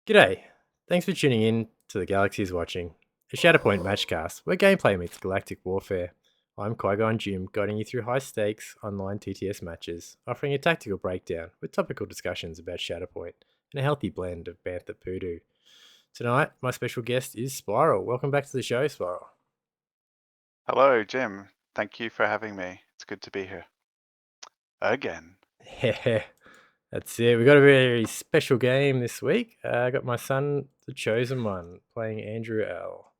G'day. Thanks for tuning in to the Galaxy is Watching, a Shatterpoint matchcast where gameplay meets galactic warfare. I'm Qui-Gon Jinn, guiding you through high-stakes online TTS matches, offering a tactical breakdown with topical discussions about Shatterpoint and a healthy blend of bantha poodoo. Tonight, my special guest is Spiral. Welcome back to the show, Spiral. Hello, Jim. Thank you for having me. It's good to be here. Again. Yeah, that's it. We got a very special game this week. I got my son, the chosen one, playing Andrew L.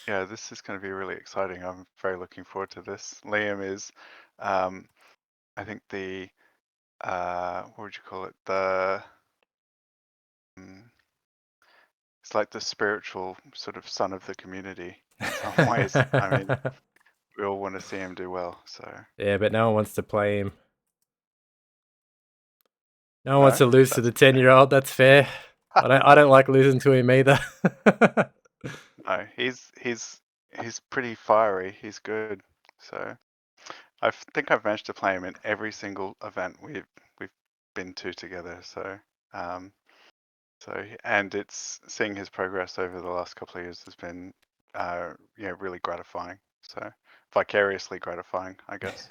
Yeah, this is going to be really exciting. I'm very looking forward to this. Liam is, um, I think what would you call it? Mm, it's like the spiritual sort of son of the community in some ways. I mean, we all want to see him do well, so. Yeah, but no one wants to play him. No one wants No, to lose to that's the 10-year-old. That's fair. I don't like losing to him either. no, he's pretty fiery. He's good. So think I've managed to play him in every single event we've been to together. Um, and it's seeing his progress over the last couple of years has been really gratifying. So vicariously gratifying, I guess.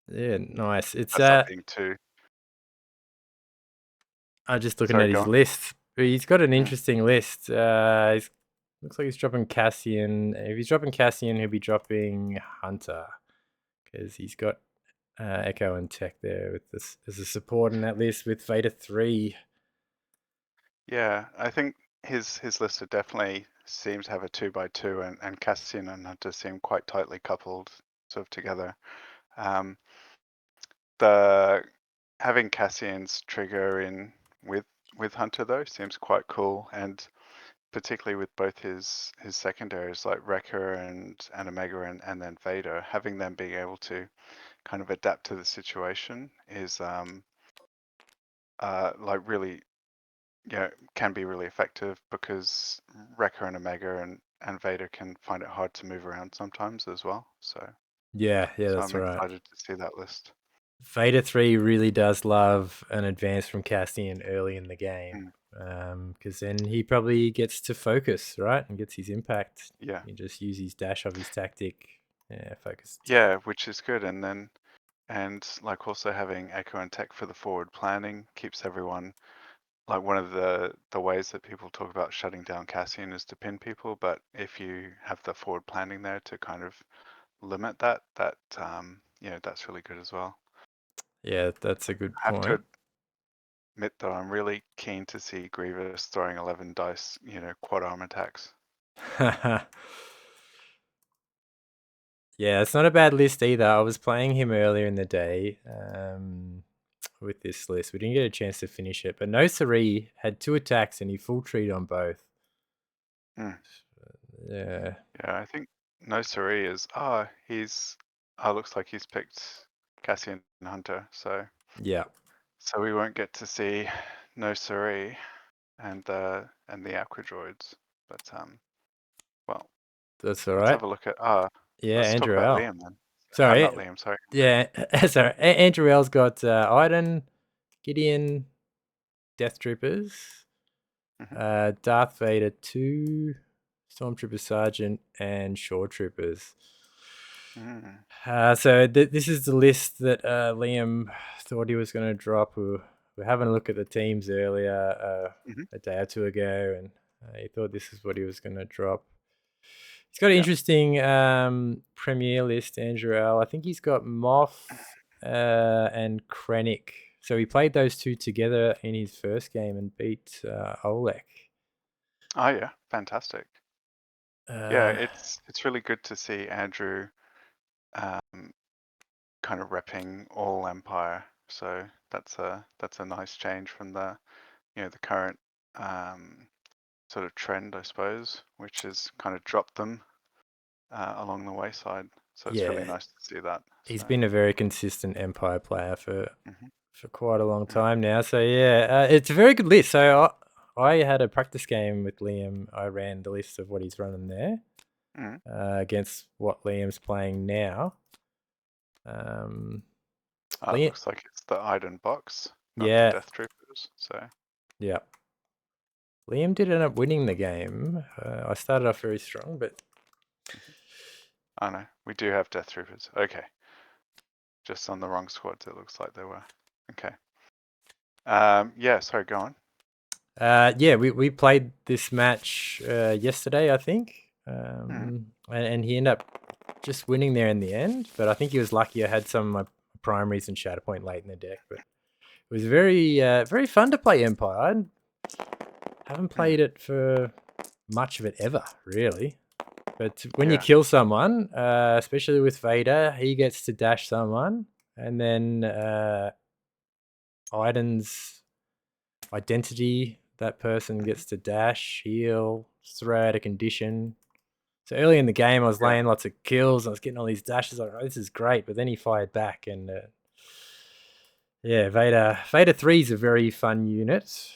Yeah, nice. It's That's something too. I'm just looking Sorry, at go his on. list. He's got an Mm, interesting list. Looks like he's dropping Cassian. If he's dropping Cassian, he'll be dropping Hunter because he's got Echo and Tech there with this as a support in that list with Vader2. yeah, I think his list would definitely seems to have a 2x2, and Cassian and Hunter seem quite tightly coupled, sort of together. Um, The having Cassian's trigger in with with Hunter though seems quite cool, and particularly with both his secondaries like Wrecker and Omega and then Vader, having them being able to kind of adapt to the situation is like really can be really effective because Wrecker and Omega and Vader can find it hard to move around sometimes as well. Yeah, So that's I'm right. excited to see that list. Vader2 really does love an advance from Cassian early in the game. Mm, Because then he probably gets to focus, right? And gets his impact. yeah. You just use his dash of his tactic. Yeah, focus attack. Yeah, which is good. And like also having Echo and Tech for the forward planning keeps everyone like one of the ways that people talk about shutting down Cassian is to pin people, but if you have the forward planning there to kind of limit that, that's really good as well. Yeah, that's a good I have to point. admit though, I'm really keen to see Grievous throwing 11 dice, quad arm attacks. Yeah, it's not a bad list either. I was playing him earlier in the day with this list. We didn't get a chance to finish it, but No Siree had 2 attacks and he full treat on both. Mm. Yeah. Yeah, I think No Siree is looks like he's picked Cassian and Hunter, Yeah, so we won't get to see No Siree and the Aqua Droids. But well, that's all let's right. have a look at Yeah, let's talk Andrew about L. Liam then. Sorry. Not Liam, sorry. Yeah, sorry. Andrew L's got Iden, Gideon, Death Troopers, Hmm. Darth Vader 2, Stormtrooper Sergeant, and Shore Troopers. Mm. So this is the list that Liam thought he was going to drop. We were having a look at the teams earlier, Hmm. a day or two ago, and he thought this is what he was going to drop. He's got an Yeah. interesting Premier list, Andrew L. I think he's got Moff and Krennic. So he played those two together in his first game and beat Oleg. Oh yeah, fantastic. Yeah, Uh, it's really good to see Andrew um, kind of repping all Empire. So that's a nice change from the current um, sort of trend, I suppose, which has kind of dropped them along the wayside. So it's really yeah, nice to see that. he's So been a very consistent Empire player mhm, for quite a long mm, time now. So yeah, it's a very good list. So I had a practice game with Liam. I ran the list of what he's running there mm. against what Liam's playing now. Um, It Liam, looks like it's the Iden box. not the Yeah, Death Troopers. So yeah. Liam did end up winning the game. I started off very strong, but I know we do have Death Troopers. Okay, just on the wrong squads. It looks like they were. Okay. Yeah. Sorry. Go on. yeah, we played this match yesterday, I think, Mm, and he ended up just winning there in the end. But I think he was lucky. I had some of my primaries and Shatterpoint late in the deck, but it was very fun to play Empire. I haven't mm, played it for much of it ever, really. But when you yeah. kill someone, especially with Vader, he gets to dash someone, and then Iden's identity, that person Mhm, gets to dash, heal, throw out a condition. So early in the game, I was yeah. laying lots of kills. I was getting all these dashes. Like, oh, this is great. But then he fired back, and yeah, Vader 3 is a very fun unit.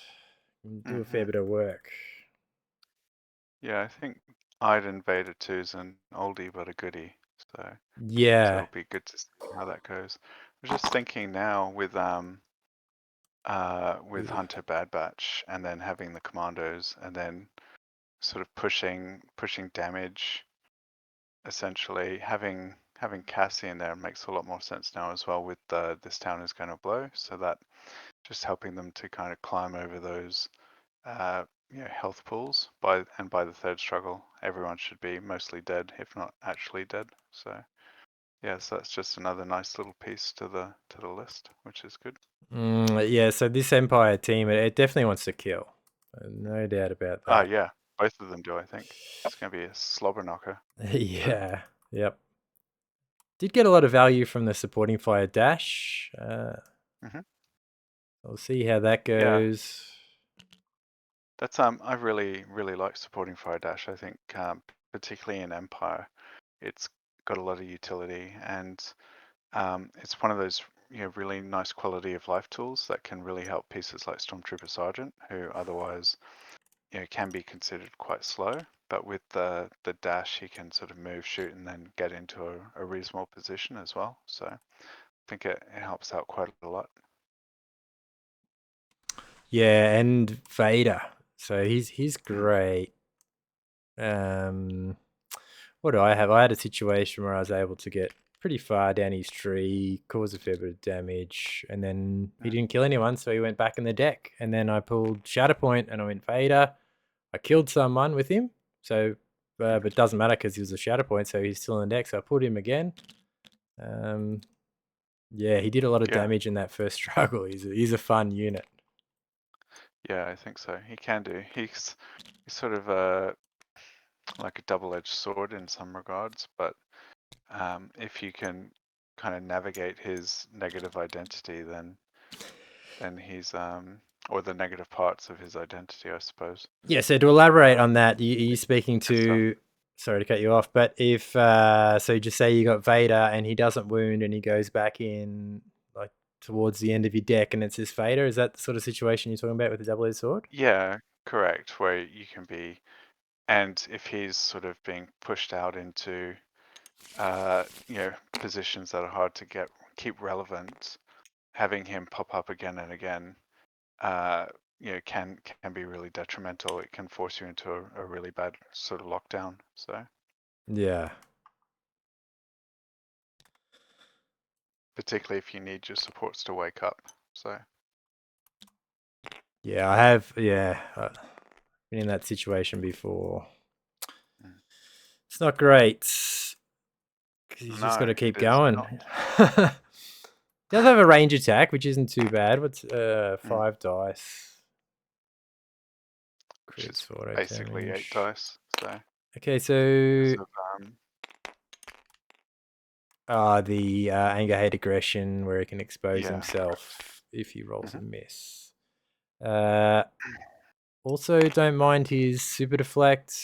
Do a fair Hmm. bit of work. Yeah. I think Iden Vader 2 is an oldie but a goodie. So Yeah, it'll be good to see how that goes. I was just thinking now with Hunter Bad Batch and then having the commandos and then sort of pushing damage, essentially having Cassian there makes a lot more sense now as well with this town is going to blow, so that just helping them to kind of climb over those uh, health pools by the third struggle everyone should be mostly dead if not actually dead. So yeah, so that's just another nice little piece to the list, which is good. yeah. So this Empire team, it definitely wants to kill. No doubt about Ah, that. yeah, both of them do, I think. It's going to be a slobber knocker. Yeah, yep. Did get a lot of value from the supporting fire dash. Hmm. We'll see how that Yeah, goes. that's I really like supporting Fire Dash. I think particularly in Empire, it's got a lot of utility, and it's one of those really nice quality of life tools that can really help pieces like Stormtrooper Sergeant, who otherwise can be considered quite slow. But with the dash, he can sort of move, shoot, and then get into a reasonable position as well. So I think it helps out quite a lot. Yeah, and Vader. So he's Mm, great. What do I have? I had a situation where I was able to get pretty far down his tree, cause a fair bit of damage, and then he mm, didn't kill anyone, so he went back in the deck. And then I pulled Shatterpoint and I went Vader. I killed someone with him, so but mhm. it doesn't matter because he was a Shatterpoint, so he's still in the deck. So I pulled him again. Um, yeah, he did a lot of Yeah, damage in that first struggle. He's a fun unit. yeah, I think so. He can do. He's sort of like a double-edged sword in some regards, but if you can kind of navigate his negative identity, then he's or the negative parts of his identity, I suppose. Yeah, so to elaborate Um, on that, you speaking good stuff. to, sorry to cut you off, but if, so just say you got Vader and he doesn't wound and he goes back in like towards the end of your deck and it's his Vader, is that the sort of situation you're talking about with the double-edged sword? Yeah, correct. Where you can be, and if he's sort of being pushed out into positions that are hard to keep relevant, having him pop up again and again uh, can be really detrimental. It can force you into a really bad sort of lockdown. So Yeah. particularly if you need your supports to wake up. So Yeah, I have, yeah, been in that situation before. mm, It's not great because you just got no, to it keep is going. not. Does have a range attack, which isn't too bad. What's Mm, 5 dice? which is Crits auto basically eight damage. dice. So Okay, because so of the anger, hate, aggression, where he can expose yeah, correct. himself if he rolls a Hmm. miss. Uh, also, don't mind his super deflect.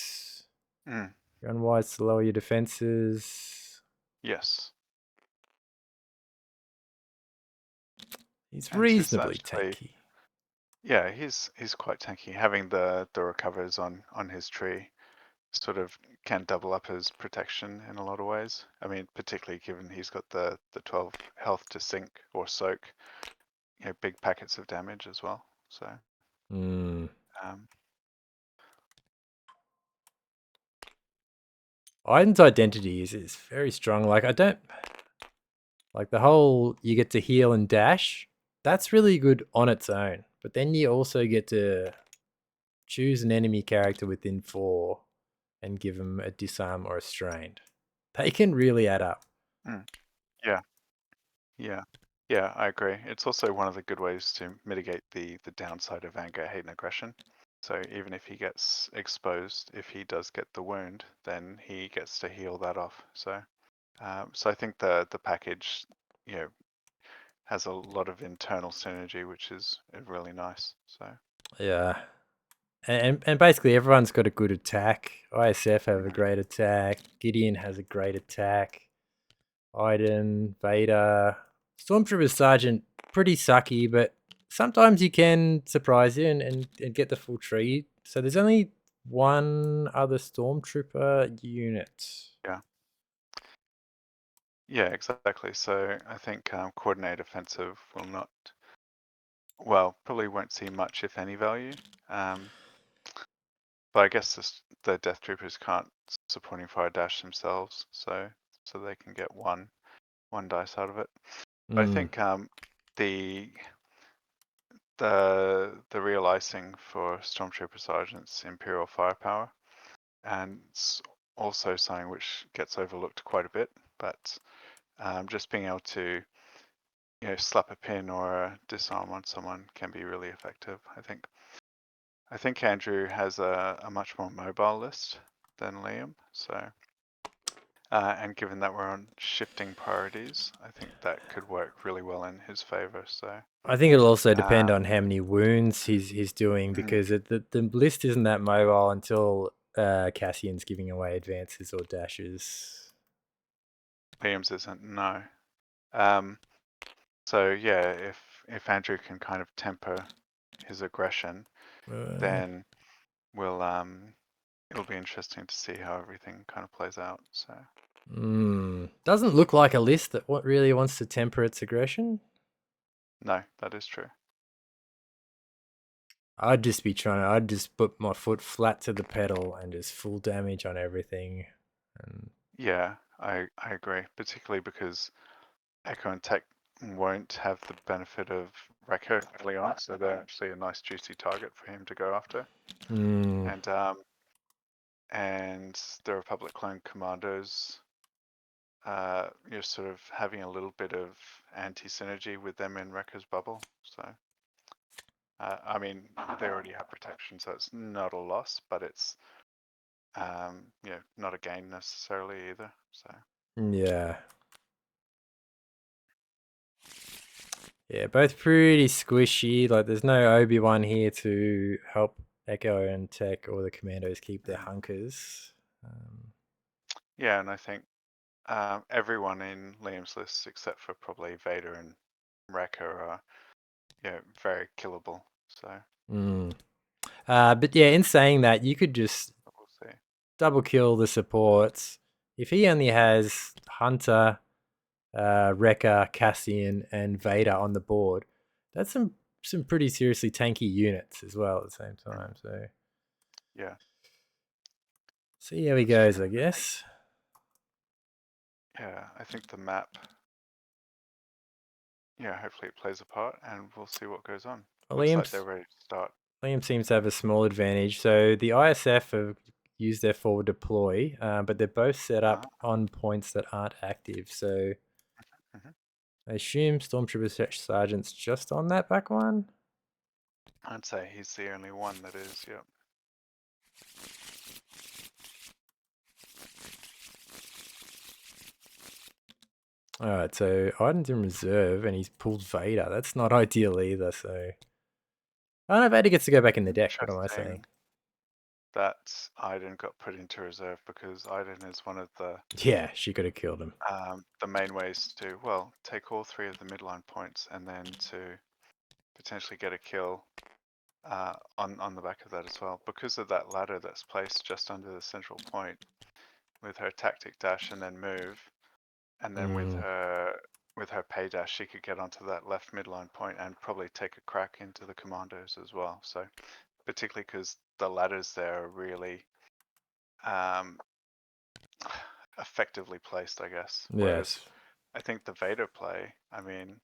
Mm, You're unwise to lower your defenses. yes, He's and he's reasonably actually tanky. yeah he's quite tanky. Having the recovers on his tree sort of can double up his protection in a lot of ways. I mean, particularly given he's got the 12 health to sink or soak, big packets of damage as well. So Mm. um, Iden's identity is very strong. Like I don't like the whole you get to heal and dash. That's really good on its own. But then you also get to choose an enemy character within 4 and give them a disarm or a strained. They can really add up. mm, yeah, yeah, yeah. I agree. It's also one of the good ways to mitigate the downside of anger, hate, and aggression. So even if he gets exposed, if he does get the wound, then he gets to heal that off. So I think the package, you know, has a lot of internal synergy, which is really nice. So Yeah. And basically everyone's got a good attack. ISF have a great attack. Gideon has a great attack. Iden, Vader, Stormtrooper Sergeant, pretty sucky, but sometimes you can surprise you and get the full tree. So there's only one other Stormtrooper unit. yeah, yeah, exactly. So I think coordinated offensive will not, well, probably won't see much, if any, value. But I guess the Death Troopers can't supporting fire dash themselves, so they can get one dice out of it. But I Mm. think the the real icing for Stormtrooper Sergeant's Imperial firepower, and it's also something which gets overlooked quite a bit, but just being able to slap a pin or a disarm on someone can be really effective. I think Andrew has a much more mobile list than Liam, so and given that we're on shifting priorities, I think that could work really well in his favor. So I think it'll also depend um, on how many wounds he's doing because the list isn't that mobile until Cassian's giving away advances or dashes. Liam's isn't, no. Um, so yeah, if Andrew can kind of temper his aggression, Uh, then we'll it'll be interesting to see how everything kind of plays out. So doesn't look like a list that what really wants to temper its aggression. no, that is true. I'd just put my foot flat to the pedal and just full damage on everything. And Yeah, I agree, particularly because Echo and Tech won't have the benefit of Wrecker early on, so they're actually a nice juicy target for him to go after. mm, And the Republic clone commandos, you're sort of having a little bit of anti-synergy with them in Wrecker's bubble. So I mean, they already have protection, so it's not a loss, but it's not a gain necessarily either. So yeah. Yeah, both pretty squishy. Like, there's no Obi-Wan here to help Echo and Tech or the Commandos keep their hunkers. yeah, and I think everyone in Liam's list except for probably Vader and Wrecker are very killable. So Mm. But yeah, in saying that, you could just we'll see. double kill the supports. If he only has Hunter, Wrecker, Cassian, and Vader on the board, that's some pretty seriously tanky units as well at the same time. So Yeah, see how he that's goes, true. I guess. I think the map, hopefully it plays a part, and we'll see what goes on. Looks like they're ready to start. Liam seems to have a small advantage. So the ISF have used their forward deploy, but they're both set up on points that aren't active. So Mhm. I assume Stormtrooper Sergeant's just on that back one. I'd say he's the only one that is. Yep. All right, so Iden's in reserve and he's pulled Vader. That's not ideal either. So I don't know. Vader gets to go back in the deck. What am I saying? Interesting that Iden got put into reserve because Iden is one of Yeah, she could have killed him. the main ways to, well, take all 3 of the midline points and then to potentially get a kill on the back of that as well. Because of that ladder that's placed just under the central point with her tactic dash and then move, and then with Mm. her with her pay dash, she could get onto that left midline point and probably take a crack into the commandos as well. So particularly because the ladders there are really effectively placed, I guess. Whereas Yes. I think the Vader play, I mean,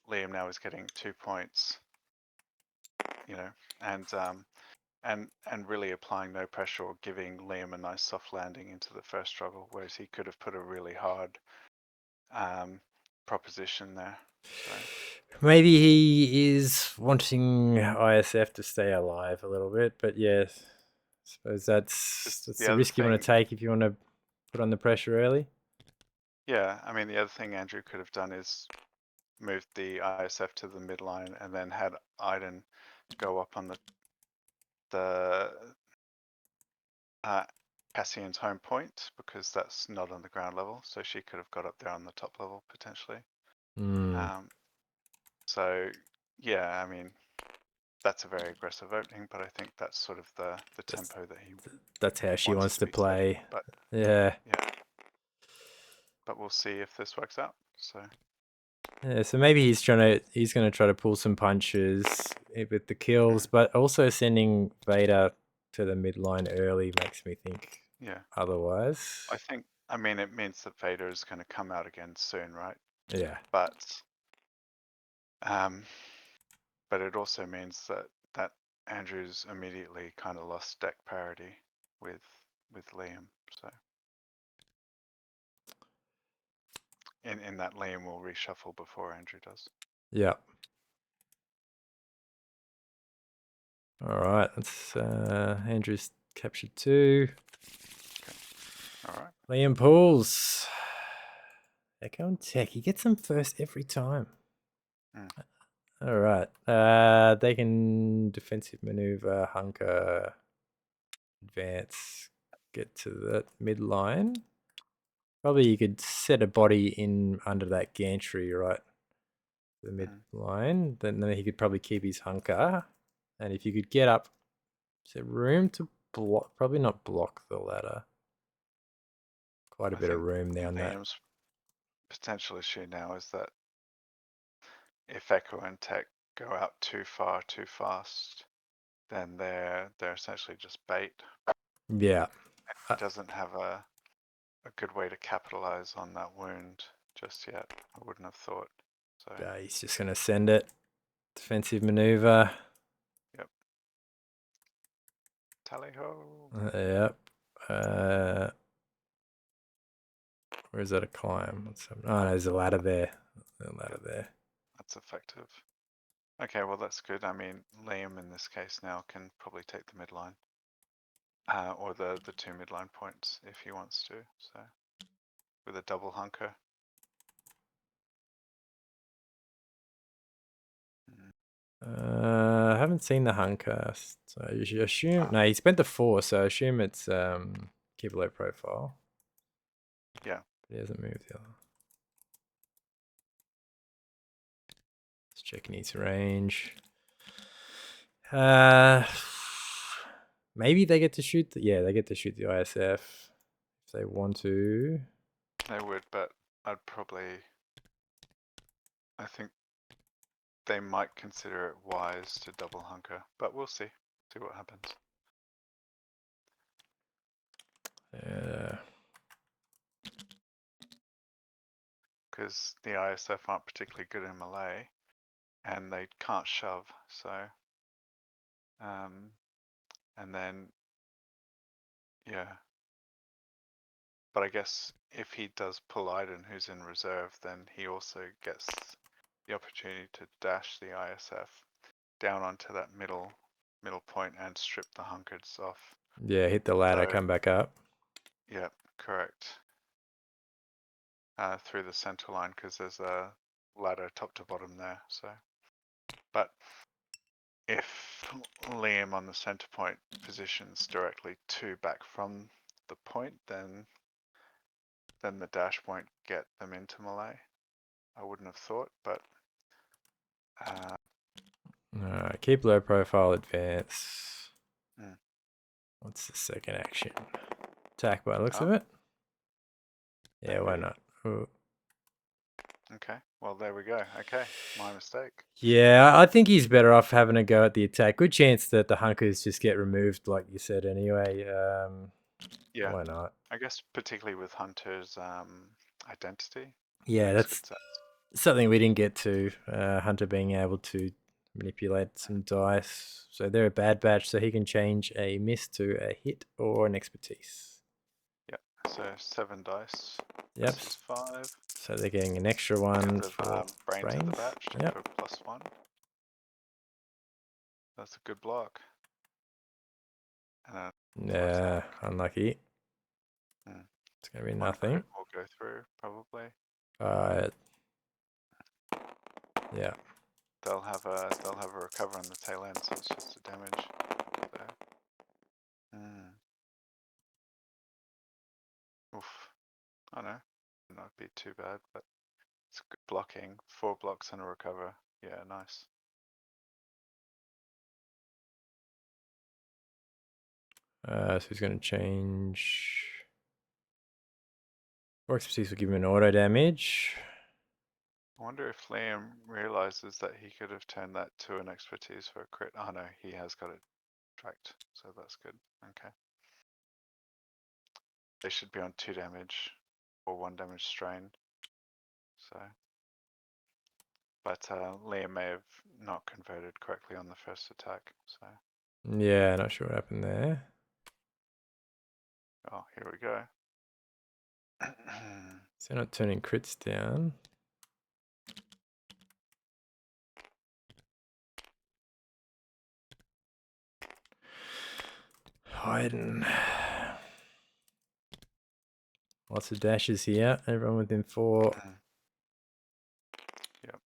Liam now is getting 2 points, you know, and really applying no pressure or giving Liam a nice soft landing into the first struggle, whereas he could have put a really hard proposition there. So Maybe he is wanting ISF to stay alive a little bit, but yes, I suppose that's just the the other risk you want to thing, take if you want to put on the pressure early. yeah, I mean, the other thing Andrew could have done is moved the ISF to the midline and then had Iden go up on the Cassian's home point, because that's not on the ground level, so she could have got up there on the top level potentially. Mm. So yeah, I mean, that's a very aggressive opening, but I think that's sort of the That's, tempo that he that's how she wants wants to to be setting. play. But Yeah. yeah, but we'll see if this works out. So Yeah, so maybe he's gonna try to pull some punches with the kills, but also sending Vader to the midline early makes me think yeah, otherwise. I think, I mean, it means that Vader is going to come out again soon, right? Yeah. But um, but it also means that Andrew's immediately kind of lost deck parity with Liam. So in that Liam will reshuffle before Andrew does. Yeah. All right. That's Andrew's captured 2. Okay. All right. Liam pulls. Echo and Tech. He gets them first every time. All right. They can defensive maneuver, hunker, advance, get to the midline. Probably you could set a body in under that gantry, right? The midline. Then he could probably keep his hunker. And if you could get up, is there room to block? Probably not block the ladder. Quite a I bit of think room there on that. Liam's potential issue now is that if Echo and Tech go out too far too fast, then they're essentially just bait. Yeah. He doesn't have a good way to capitalize on that wound just yet. I wouldn't have thought. So He's just going to send it. Defensive maneuver. yep. Tally ho. Yep. Where is that a climb? Oh, no, there's a ladder there. A ladder there. That's effective. Okay, well that's good. I mean, Liam in this case now can probably take the midline, or the 2 midline points if he wants to. So with a double hunker. I haven't seen the hunker, so you should assume. No, he spent the 4, so I assume it's keep low profile. Yeah. But he hasn't moved the other. Just checking his range. Maybe they get to shoot. Yeah, they get to shoot the ISF if they want to. They would, but I'd probably. I think they might consider it wise to double hunker, but we'll see. See what happens. Yeah. Because the ISF aren't particularly good in melee, and they can't shove. So, and then, yeah. But I guess if he does pull Iden, who's in reserve, then he also gets the opportunity to dash the ISF down onto that middle point and strip the hunkers off. Yeah, hit the ladder, So, come back up. yeah, correct. Through the center line, because there's a ladder top to bottom there. So, but if Liam on the center point positions directly 2 back from the point, then the dash won't get them into melee. I wouldn't have thought, but Keep low profile, advance. mm. What's the second action? Attack by the looks of Oh, it. Yeah, why maybe. not? Ooh. Okay. Well, there we go. Okay. My mistake. Yeah, I think he's better off having a go at the attack. Good chance that the hunkers just get removed, like you said. Anyway, Yeah. why not? I guess particularly with Hunter's identity Yeah, makes good that's sense. something we didn't get to. Hunter being able to manipulate some dice. So they're a bad batch, so he can change a miss to a hit or an expertise. Yep. So 7 dice Yep. versus 5. So they're getting an extra one Gives for brains of the brains. batch Yep. for +1. That's a good block. And full Yeah, attack. unlucky. Hmm. It's gonna be 1 nothing. crit will go through probably. Yeah. They'll have a recover on the tail end, so it's just a damage there. Oof. I know. Not be too bad, but it's good blocking. 4 blocks and a recover. Yeah, nice. So he's gonna change. 4 expertise will give him an auto damage. I wonder if Liam realizes that he could have turned that to an expertise for a crit. Oh no, he has got it tracked, so that's good. Okay. They should be on 2 damage or 1 damage strain. So, but Liam may have not converted correctly on the first attack. So, Yeah, not sure what happened there. oh, here we go. So they're not turning crits down. Iden. Lots of dashes here. Everyone within 4. Yep.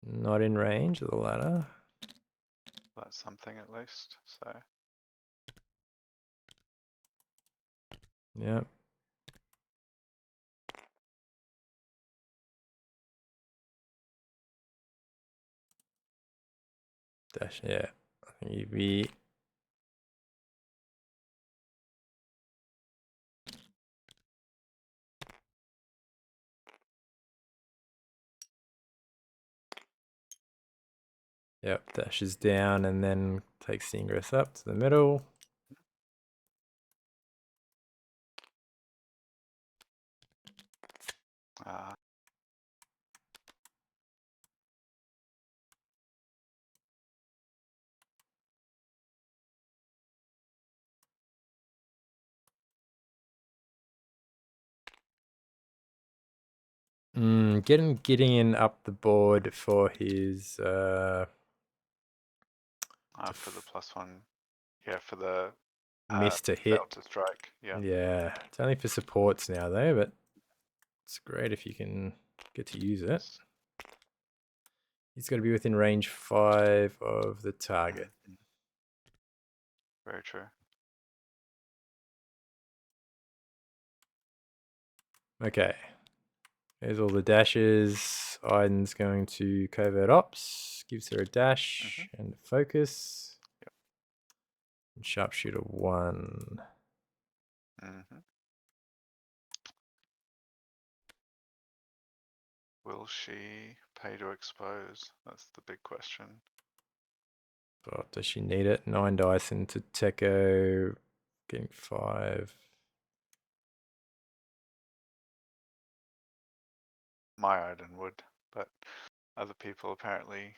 Not in range of the ladder. That's something at least. So, Yep. Dash, yeah. I think you'd be. Yep, dashes down and then takes the ingress up to the middle. Getting in up the board for his for the +1. Yeah, for the miss to fail hit. to strike. Yeah. Yeah, it's only for supports now though, but it's great if you can get to use it. He's got to be within range 5 of the target. Very true. Okay. There's all the dashes. Iden's going to covert ops. Gives her a dash and a focus. Yep. And sharpshooter 1. Will she pay to expose? That's the big question. Oh, does she need it? 9 dice into Techo. Getting 5. My Iden would, but other people apparently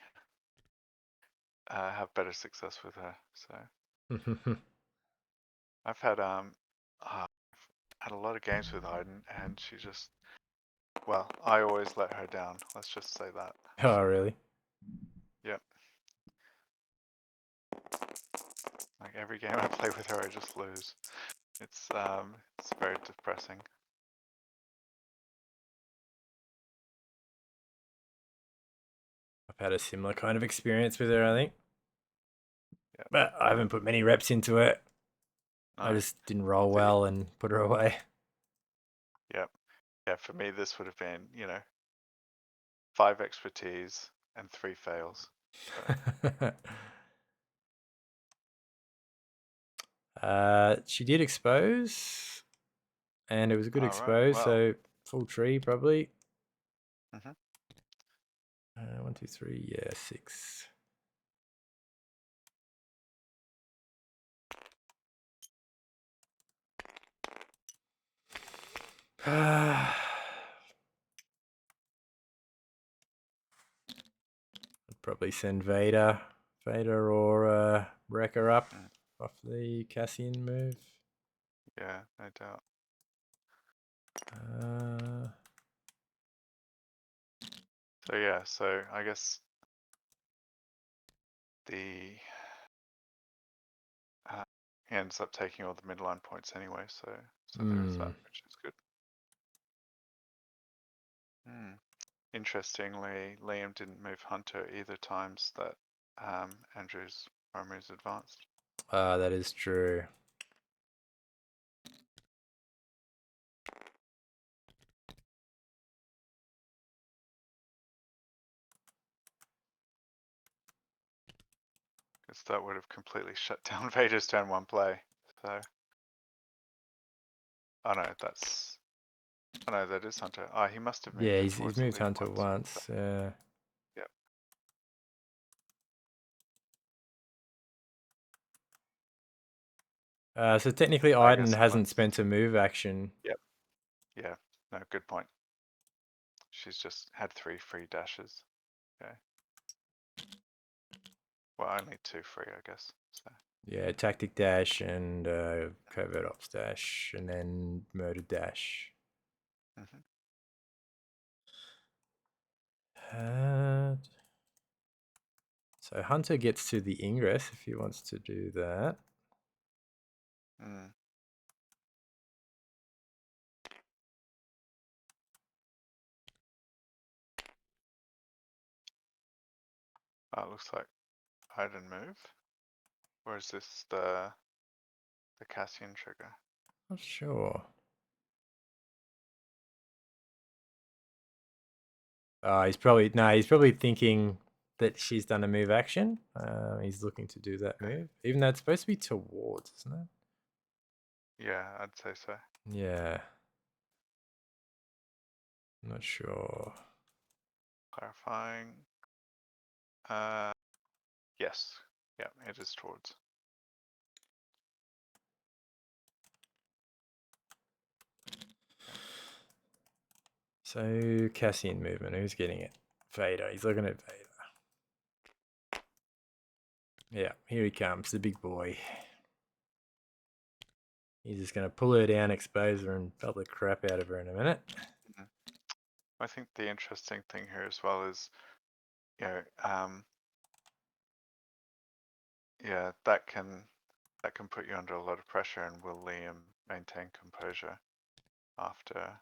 have better success with her. So I've had had a lot of games with Iden, and she just, well, I always let her down. Let's just say that. Oh, really? Yep. Like every game I play with her, I just lose. It's very depressing. I've had a similar kind of experience with her, I think. Yep. But I haven't put many reps into it. No. I just didn't roll See, well and put her away. Yep. Yeah, for me, this would have been, 5 expertise and 3 fails. She did expose, and it was a good All right. expose, Well, so full tree probably. Mm-hmm. 1, 2, 3. Yeah, 6. I'd probably send Vader or Wrecker up Mm. off the Cassian move. Yeah, no doubt. So yeah, so I guess the he ends up taking all the midline points anyway, so there is that, which is good. Interestingly, Liam didn't move Hunter either times that Andrew's army's advanced. That is true. Because that would have completely shut down Vader's turn one play. So, oh no, that's, oh no, that is Hunter. Oh, he must have moved Yeah, in he's towards at moved least Hunter once. Yep. So technically, I Iden guess hasn't once. spent a move action. Yep. Yeah. No, good point. She's just had 3 free dashes. Okay. Well, only 2 free, I guess. So. Yeah, tactic dash and covert ops dash, and then murder dash. Mm-hmm. So Hunter gets to the Ingress if he wants to do that. Mm. Oh, it looks like Iden move. Or is this the Cassian trigger? Not sure. He's probably thinking that she's done a move action. He's looking to do that Okay. move, even though it's supposed to be towards, isn't it? Yeah, I'd say so. Yeah. Not sure. Clarifying. Yes. Yeah, it is towards. So Cassian movement. Who's getting it? Vader. He's looking at Vader. Yeah, here he comes, the big boy. He's just going to pull her down, expose her, and pelt the crap out of her in a minute. Mm-hmm. I think the interesting thing here as well is, you know, yeah, that can put you under a lot of pressure, and will Liam maintain composure after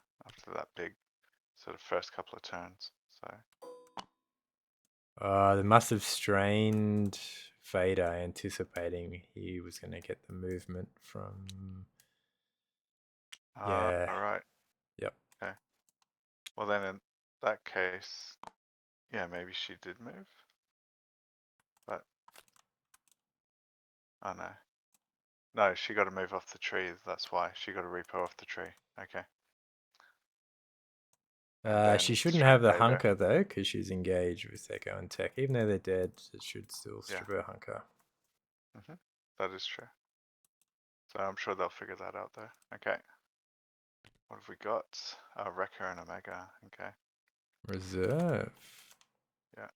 that big sort of first couple of turns? So. They must have strained Vader, anticipating he was going to get the movement from. Yeah. All right. Yep. Okay. Well, then in that case, yeah, maybe she did move, but oh no. No, she got to move off the tree. That's why she got to repo off the tree. Okay. And She then shouldn't have strain the Vader. hunker though, because she's engaged with Echo and Tech. Even though they're dead, it should still Yeah. strip her hunker. That is true. So I'm sure they'll figure that out though. Okay. What have we got? A Wrecker and Omega. Okay. Reserve. Yeah.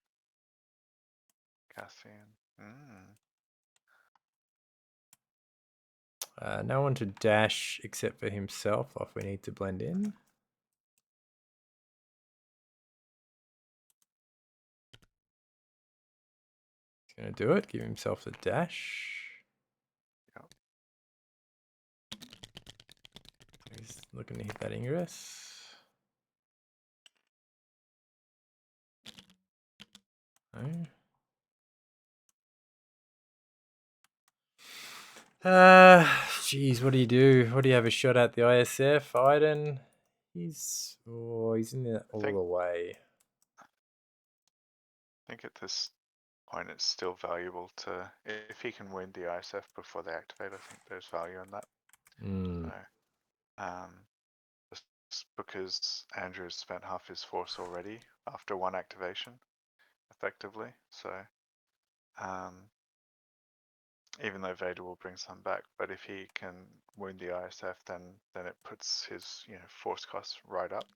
Cassian. No one to dash except for himself. Off we need to blend in. He's going to do it. Give himself the dash. Yep. He's looking to hit that Ingress. No. Geez, what do you do? What do you have a shot at the ISF? Iden? He's in there all the way. I think at this point it's still valuable to, if he can win the ISF before they activate, I think there's value in that. So, just because Andrew's spent half his force already after one activation, effectively. So, even though Vader will bring some back, but if he can wound the ISF, then it puts his force costs right up,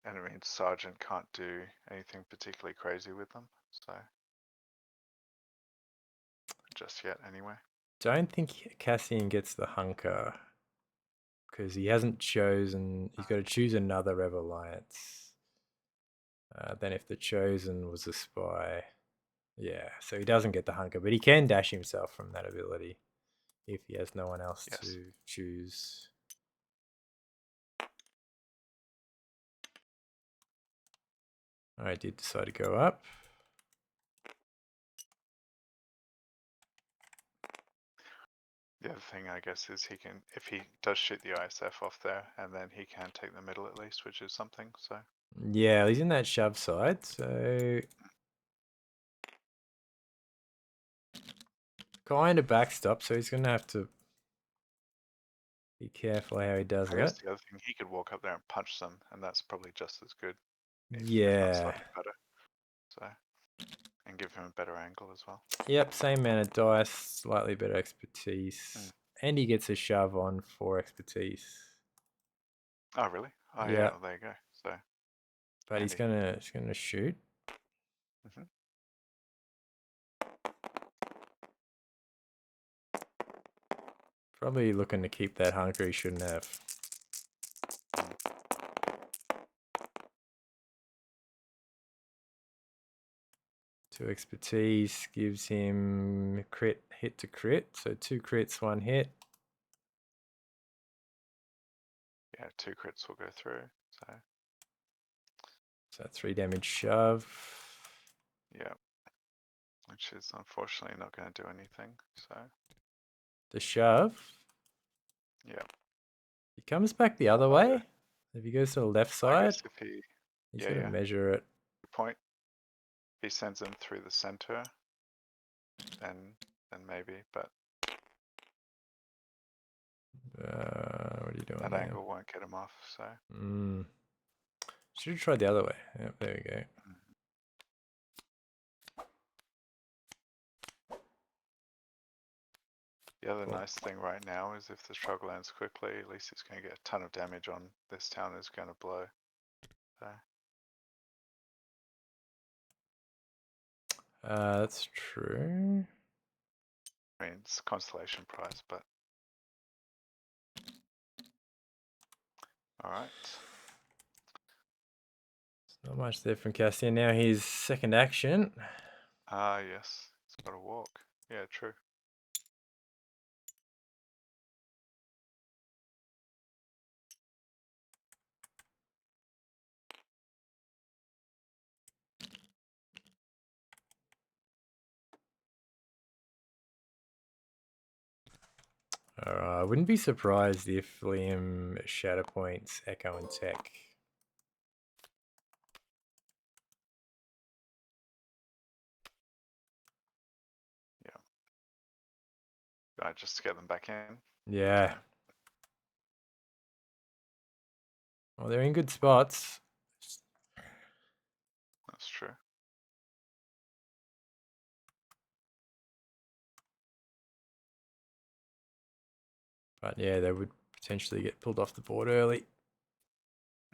and it means Sergeant can't do anything particularly crazy with them. So, just yet, anyway. Don't think Cassian gets the hunker because he hasn't chosen. He's got to choose another Rebel Alliance. Then if the chosen was a spy, yeah, so he doesn't get the hunker, but he can dash himself from that ability if he has no one else to choose. I did decide to go up. The other thing, I guess, is he can, if he does shoot the ISF off there, and then he can take the middle at least, which is something. So yeah, he's in that shove side, so kind of backstop. So he's gonna have to be careful how he does I guess it. the other thing, he could walk up there and punch them, and that's probably just as good, if not Yeah. slightly better. So, and give him a better angle as well. Yep, same amount of dice, slightly better expertise, and he gets a shove on 4 expertise. Oh, really? Oh, yeah. Yeah, Well, there you go. So, but he's gonna shoot. hmm Probably looking to keep that hunker he shouldn't have. 2 expertise gives him crit hit to crit, so 2 crits, 1 hit. yeah, 2 crits will go through. So 3 damage shove. Yeah, which is unfortunately not going to do anything. So, The shove. yeah. He comes back the other Either, way. If he goes to the left I side, guess if he, he's yeah, gonna measure it. good point. If he sends him through the center, then maybe, but What are you doing that there? angle won't get him off. So, Should have tried the other way. Yep, there we go. the other Cool. nice thing right now is if the struggle ends quickly, at least it's going to get a ton of damage on this town is going to blow. So, That's true. I mean, it's consolation prize, but all right. Not much there from Cassian. Now his second action. Ah, yes, it's got to walk. Yeah, true. I wouldn't be surprised if Liam Shatterpoint's Echo and Tech. Just to get them back in. Yeah. Well, they're in good spots. That's true. But yeah, they would potentially get pulled off the board early.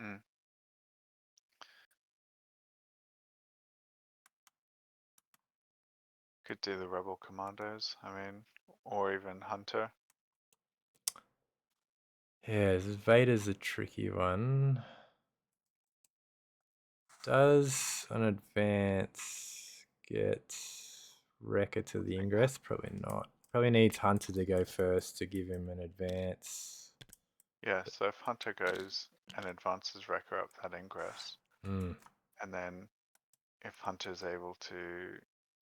Mm. Could do the rebel commandos. I mean, or even Hunter. Yeah, this Vader's a tricky one. Does an advance get Wrecker to the ingress? Probably not. Probably needs Hunter to go first to give him an advance. Yeah, so if Hunter goes and advances Wrecker up that ingress, Mm. and then if Hunter's able to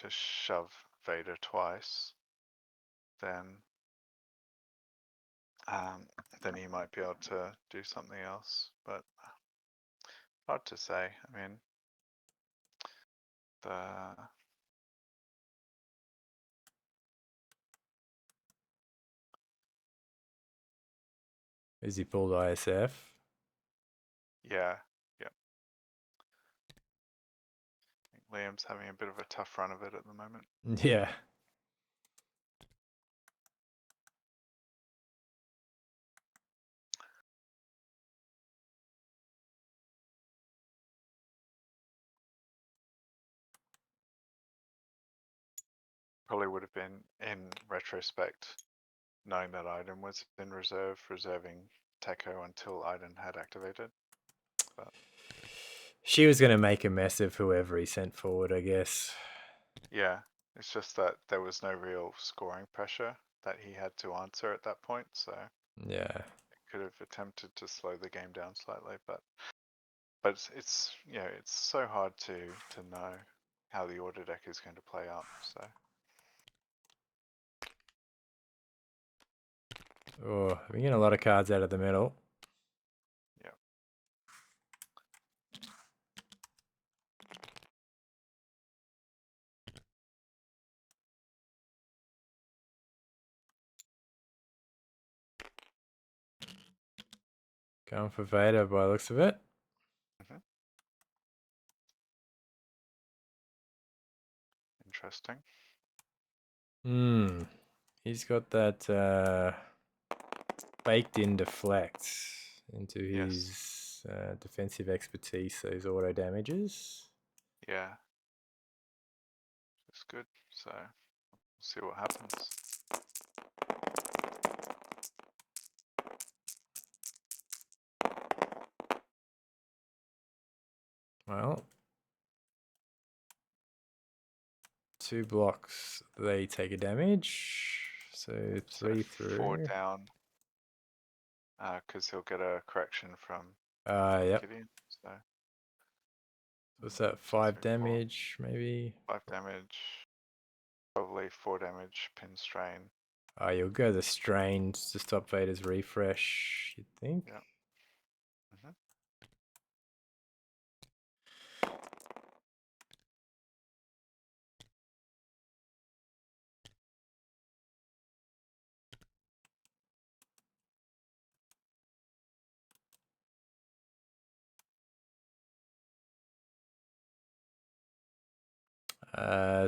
shove Vader twice, then he might be able to do something else. But hard to say. I mean, the Is he pulled ISF? Yeah, yeah. I think Liam's having a bit of a tough run of it at the moment. Yeah. Probably would have been, in retrospect, knowing that Iden was in reserve, reserving Teko until Iden had activated. But She was going to make a mess of whoever he sent forward, I guess. yeah, it's just that there was no real scoring pressure that he had to answer at that point, so Yeah. could have attempted to slow the game down slightly, but it's it's so hard to know how the order deck is going to play out. So Oh, we're getting a lot of cards out of the middle. yeah, Going for Vader by the looks of it. hmm interesting. Hmm. He's got that baked in deflect into Yes, his defensive expertise, those auto damages. yeah, it's good. So we'll see what happens. Well, 2 blocks, they take a damage. So So 3 4 through. down, because he'll get a correction from Yep. Gideon. So What's that? 2, 5 3, 4, damage, maybe? 5 damage, probably 4 damage, pin strain. Oh, you'll go the strains to stop Vader's refresh, you'd think. Yeah. hmm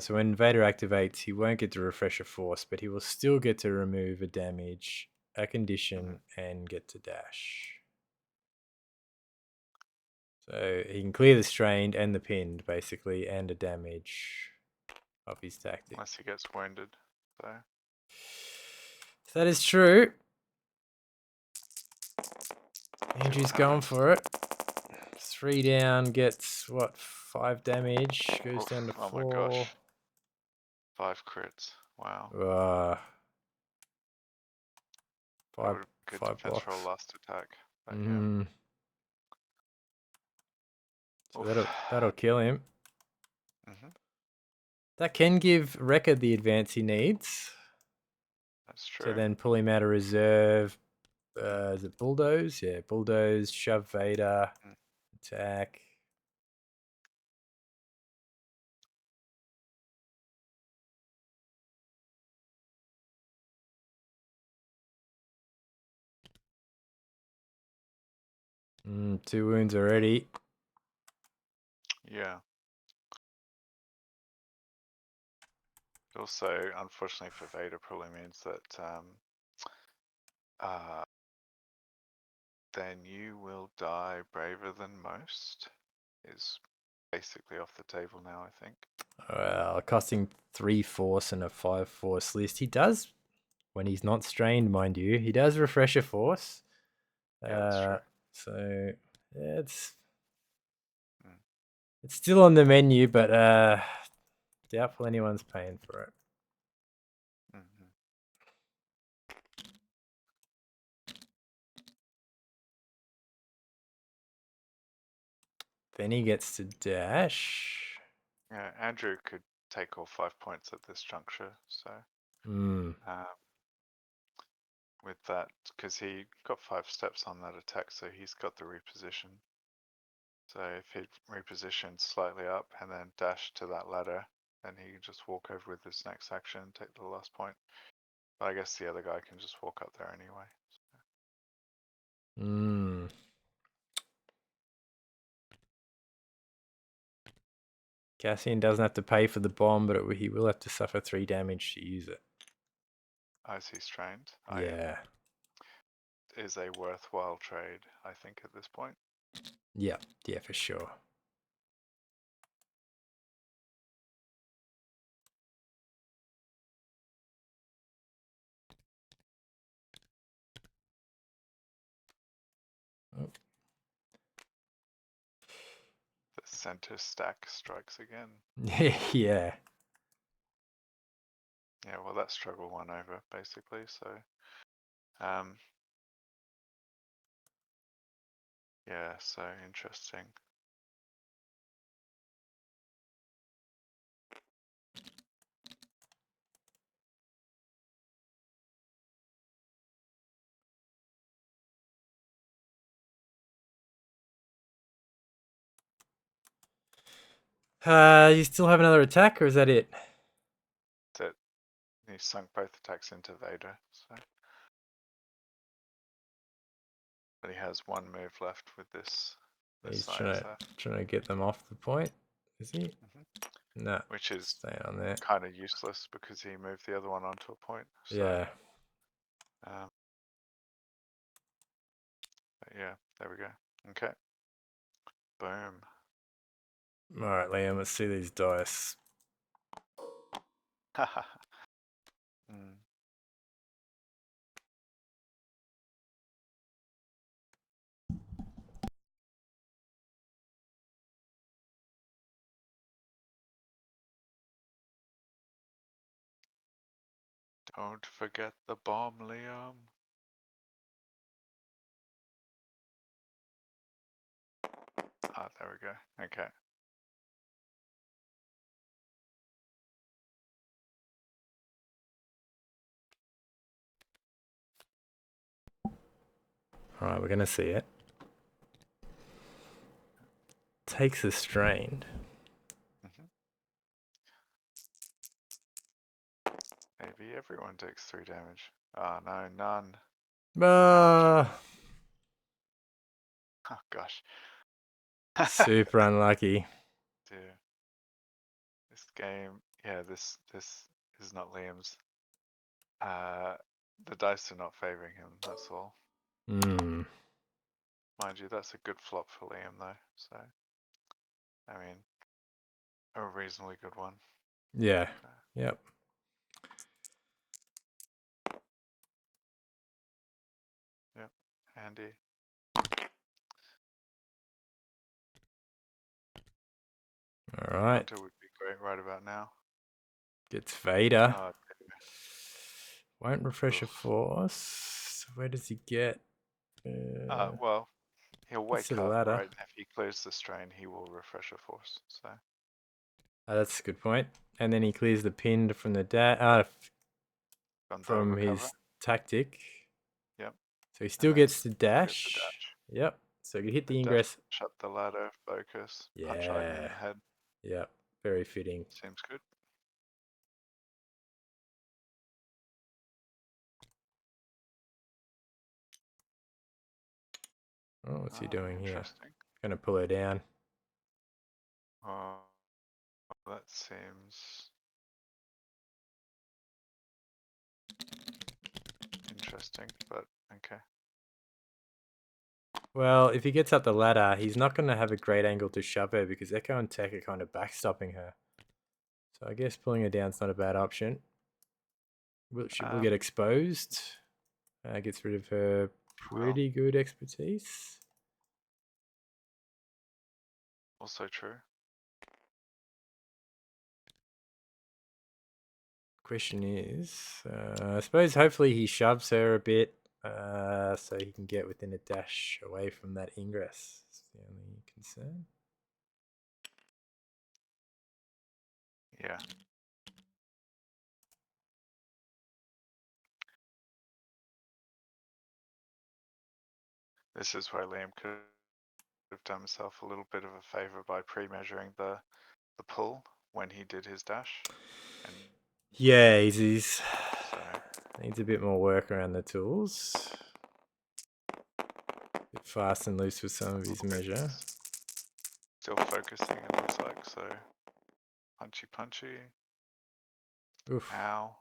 So when Vader activates, he won't get to refresh a force, but he will still get to remove a damage, a condition, and get to dash. So he can clear the strained and the pinned, basically, and a damage of his tactic. Unless he gets wounded. So That is true. see Andrew's what going happens. for it. 3 down, gets what, 5 damage, goes Oof, down to oh my 4. gosh. 5 crits. Wow. Uh, That five, would be good 5 defense roll blocks. last attack. But yeah. Mm. So Oof. that'll kill him. hmm That can give Wrecker the advance he needs That's to true. then pull him out of reserve. Is it Bulldoze? Yeah, Bulldoze, shove Vader, Mm. attack. Mm, 2 wounds already. Yeah. Also, unfortunately for Vader, probably means that uh, then you will die braver than most is basically off the table now, I think. Costing 3 force and a 5 force list. He does, when he's not strained, mind you, he does refresh a force. Yeah, that's true. So yeah, Mm. it's still on the menu, but doubtful anyone's paying for it. hmm Then he gets to dash. Yeah, Andrew could take all 5 points at this juncture, so Hmm. um, with that, because he got 5 steps on that attack, so he's got the reposition. So if he'd repositioned slightly up and then dash to that ladder, then he can just walk over with his next action and take the last point. But I guess the other guy can just walk up there anyway. Hmm. Cassian doesn't have to pay for the bomb, but he will have to suffer 3 damage to use it. As he's trained. Yeah. Is a worthwhile trade, I think, at this point. Yeah, for sure. Oh. The center stack strikes again. Yeah. Yeah, well, that struggle won over, basically, so... yeah, so interesting. You still have another attack, or is that it? That he sunk both attacks into Vader, so... But he has one move left with this He's side, trying to get them off the point, is he? No, which is stay on there. kind of useless because he moved the other one onto a point. So, Yeah. yeah, there we go. Okay. Boom. Alright, Liam, let's see these dice. Haha. mm. Don't forget the bomb, Liam. Ah, there we go. Okay. Alright, we're gonna see it. Takes a strain. Maybe everyone takes 3 damage. Oh no, none. Oh gosh. Super unlucky. Dear. This game, yeah, this is not Liam's. The dice are not favoring him, that's all. Mind you, that's a good flop for Liam though, so I mean, a reasonably good one. Yeah. Yep. Yep. Handy. Alright. Hunter would be great right about now. Gets Vader. Oh, won't refresh a force. Where does he get? well, he'll wake to the up, ladder. right? If he clears the strain, he will refresh a force. So that's a good point. And then he clears the pinned from the from his tactic. Yep. So he still gets the dash. Yep. So he hit the ingress. Shut the ladder, focus, Yeah. punch Iden in the head. Yep. Very fitting. Seems good. Oh, what's he doing here? Gonna pull her down. Oh, that seems interesting, but okay. Well, if he gets up the ladder, he's not going to have a great angle to shove her because Echo and Tech are kind of backstopping her. So I guess pulling her down is not a bad option. She will get exposed. Gets rid of her pretty good expertise. Also true. Question is, I suppose hopefully he shoves her a bit so he can get within a dash away from that ingress. That's the only concern. Yeah. This is where Liam could have done himself a little bit of a favor by pre-measuring the pull when he did his dash. And yeah, he's needs a bit more work around the tools. A bit fast and loose with some of his measure. Still focusing, it looks like, so Punchy, punchy. Oof. Ow.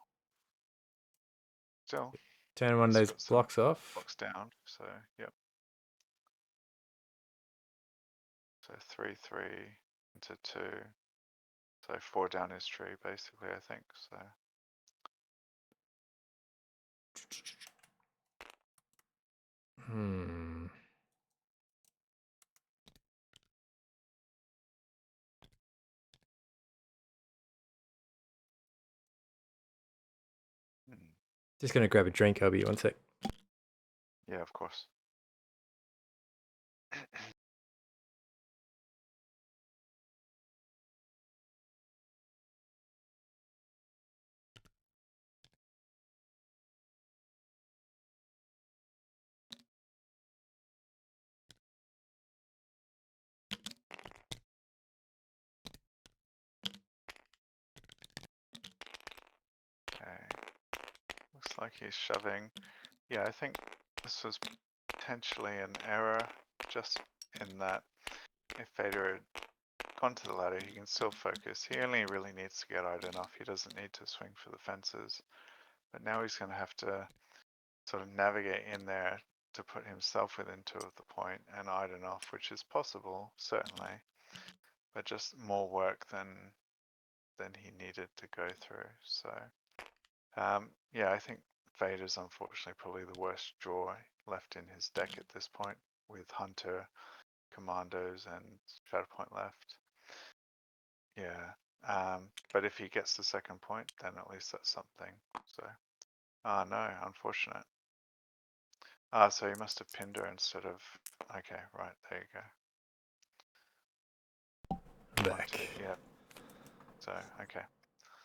Still, Turn one of he's those got some blocks off. blocks down. So, yep. So 3-3 into 2. So 4 down his tree, basically, I think. So. Hmm. Just gonna grab a drink, Obi. 1 sec. Yeah, of course. Okay. Looks like he's shoving. Yeah, I think this was potentially an error, just in that if Vader had gone to the ladder, he can still focus. He only really needs to get Iden off. He doesn't need to swing for the fences. But now he's going to have to sort of navigate in there to put himself within 2 of the point and Iden off, which is possible, certainly, but just more work than he needed to go through. So, yeah, I think Vader's unfortunately probably the worst draw left in his deck at this point, with Hunter, Commandos, and Shatterpoint left. Yeah, but if he gets the second point, then at least that's something. So, no, unfortunate. So he must have pinned her instead of. Okay, right, there you go. 1, 2, Back. yeah. So, okay.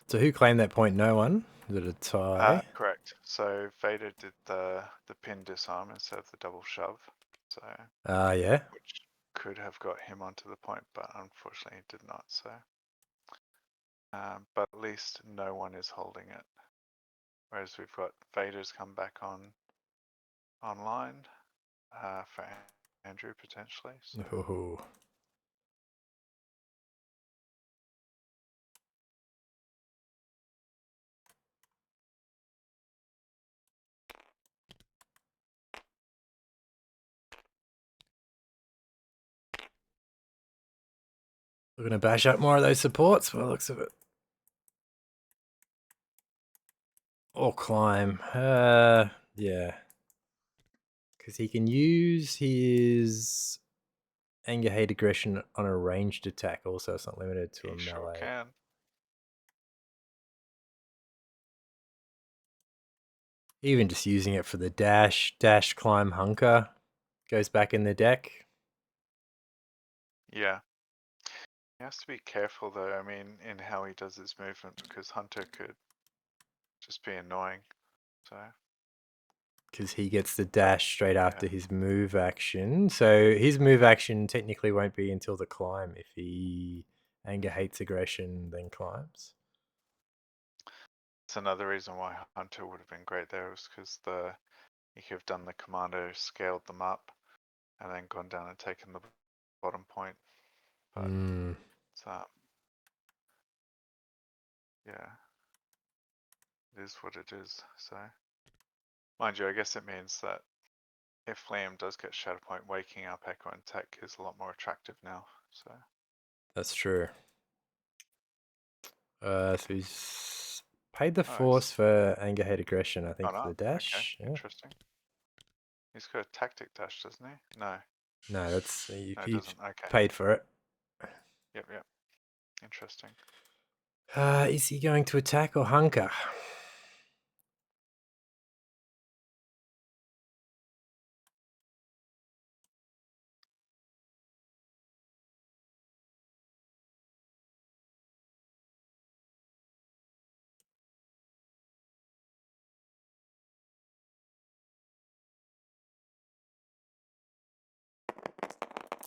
So who claimed that point? No one. Is it a tie? Correct. So Vader did the pin disarm instead of the double shove. So. Yeah. Which could have got him onto the point, but unfortunately it did not. So, but at least no one is holding it. Whereas we've got Vader's come back online for Andrew potentially. So. Ooh. We're gonna bash up more of those supports by the looks of it. Or climb. Yeah. Because he can use his anger, hate, aggression on a ranged attack. Also, it's not limited to a He sure melee. can. Even just using it for the dash, climb, hunker goes back in the deck. Yeah. He has to be careful though, I mean, in how he does his movement, because Hunter could just be annoying. So. Because he gets the dash straight after Yeah. his move action. So his move action technically won't be until the climb if he anger, hates, aggression, then climbs. It's another reason why Hunter would have been great there, was because he could have done the commando, scaled them up, and then gone down and taken the bottom point. But it's yeah, it is what it is. So, mind you, I guess it means that if Liam does get Shatterpoint, waking up Echo and Tech is a lot more attractive now. So That's true. So he's paid the nice. force for anger, hate, aggression, I think, Oh, for no. the dash. Okay, Yeah. interesting. He's got a tactic dash, doesn't he? No. No, that's No, it he doesn't. Okay. paid for it. Yep, yep. Interesting. Is he going to attack or hunker?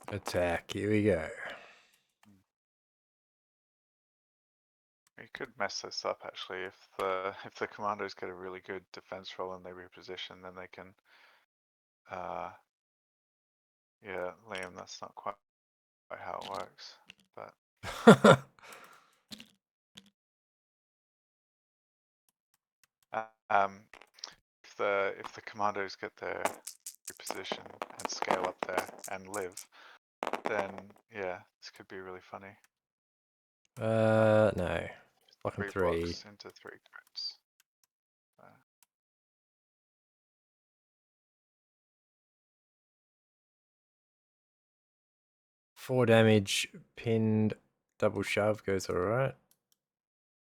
Attack. Here we go. You could mess this up actually if the commandos get a really good defense roll and they reposition, then they can. Yeah, Liam, that's not quite how it works, but If the commandos get their position and scale up there and live, then yeah, this could be really funny. No. Blocking 3 3. blocks into 3 crits. 4 damage, pinned, double shove goes alright.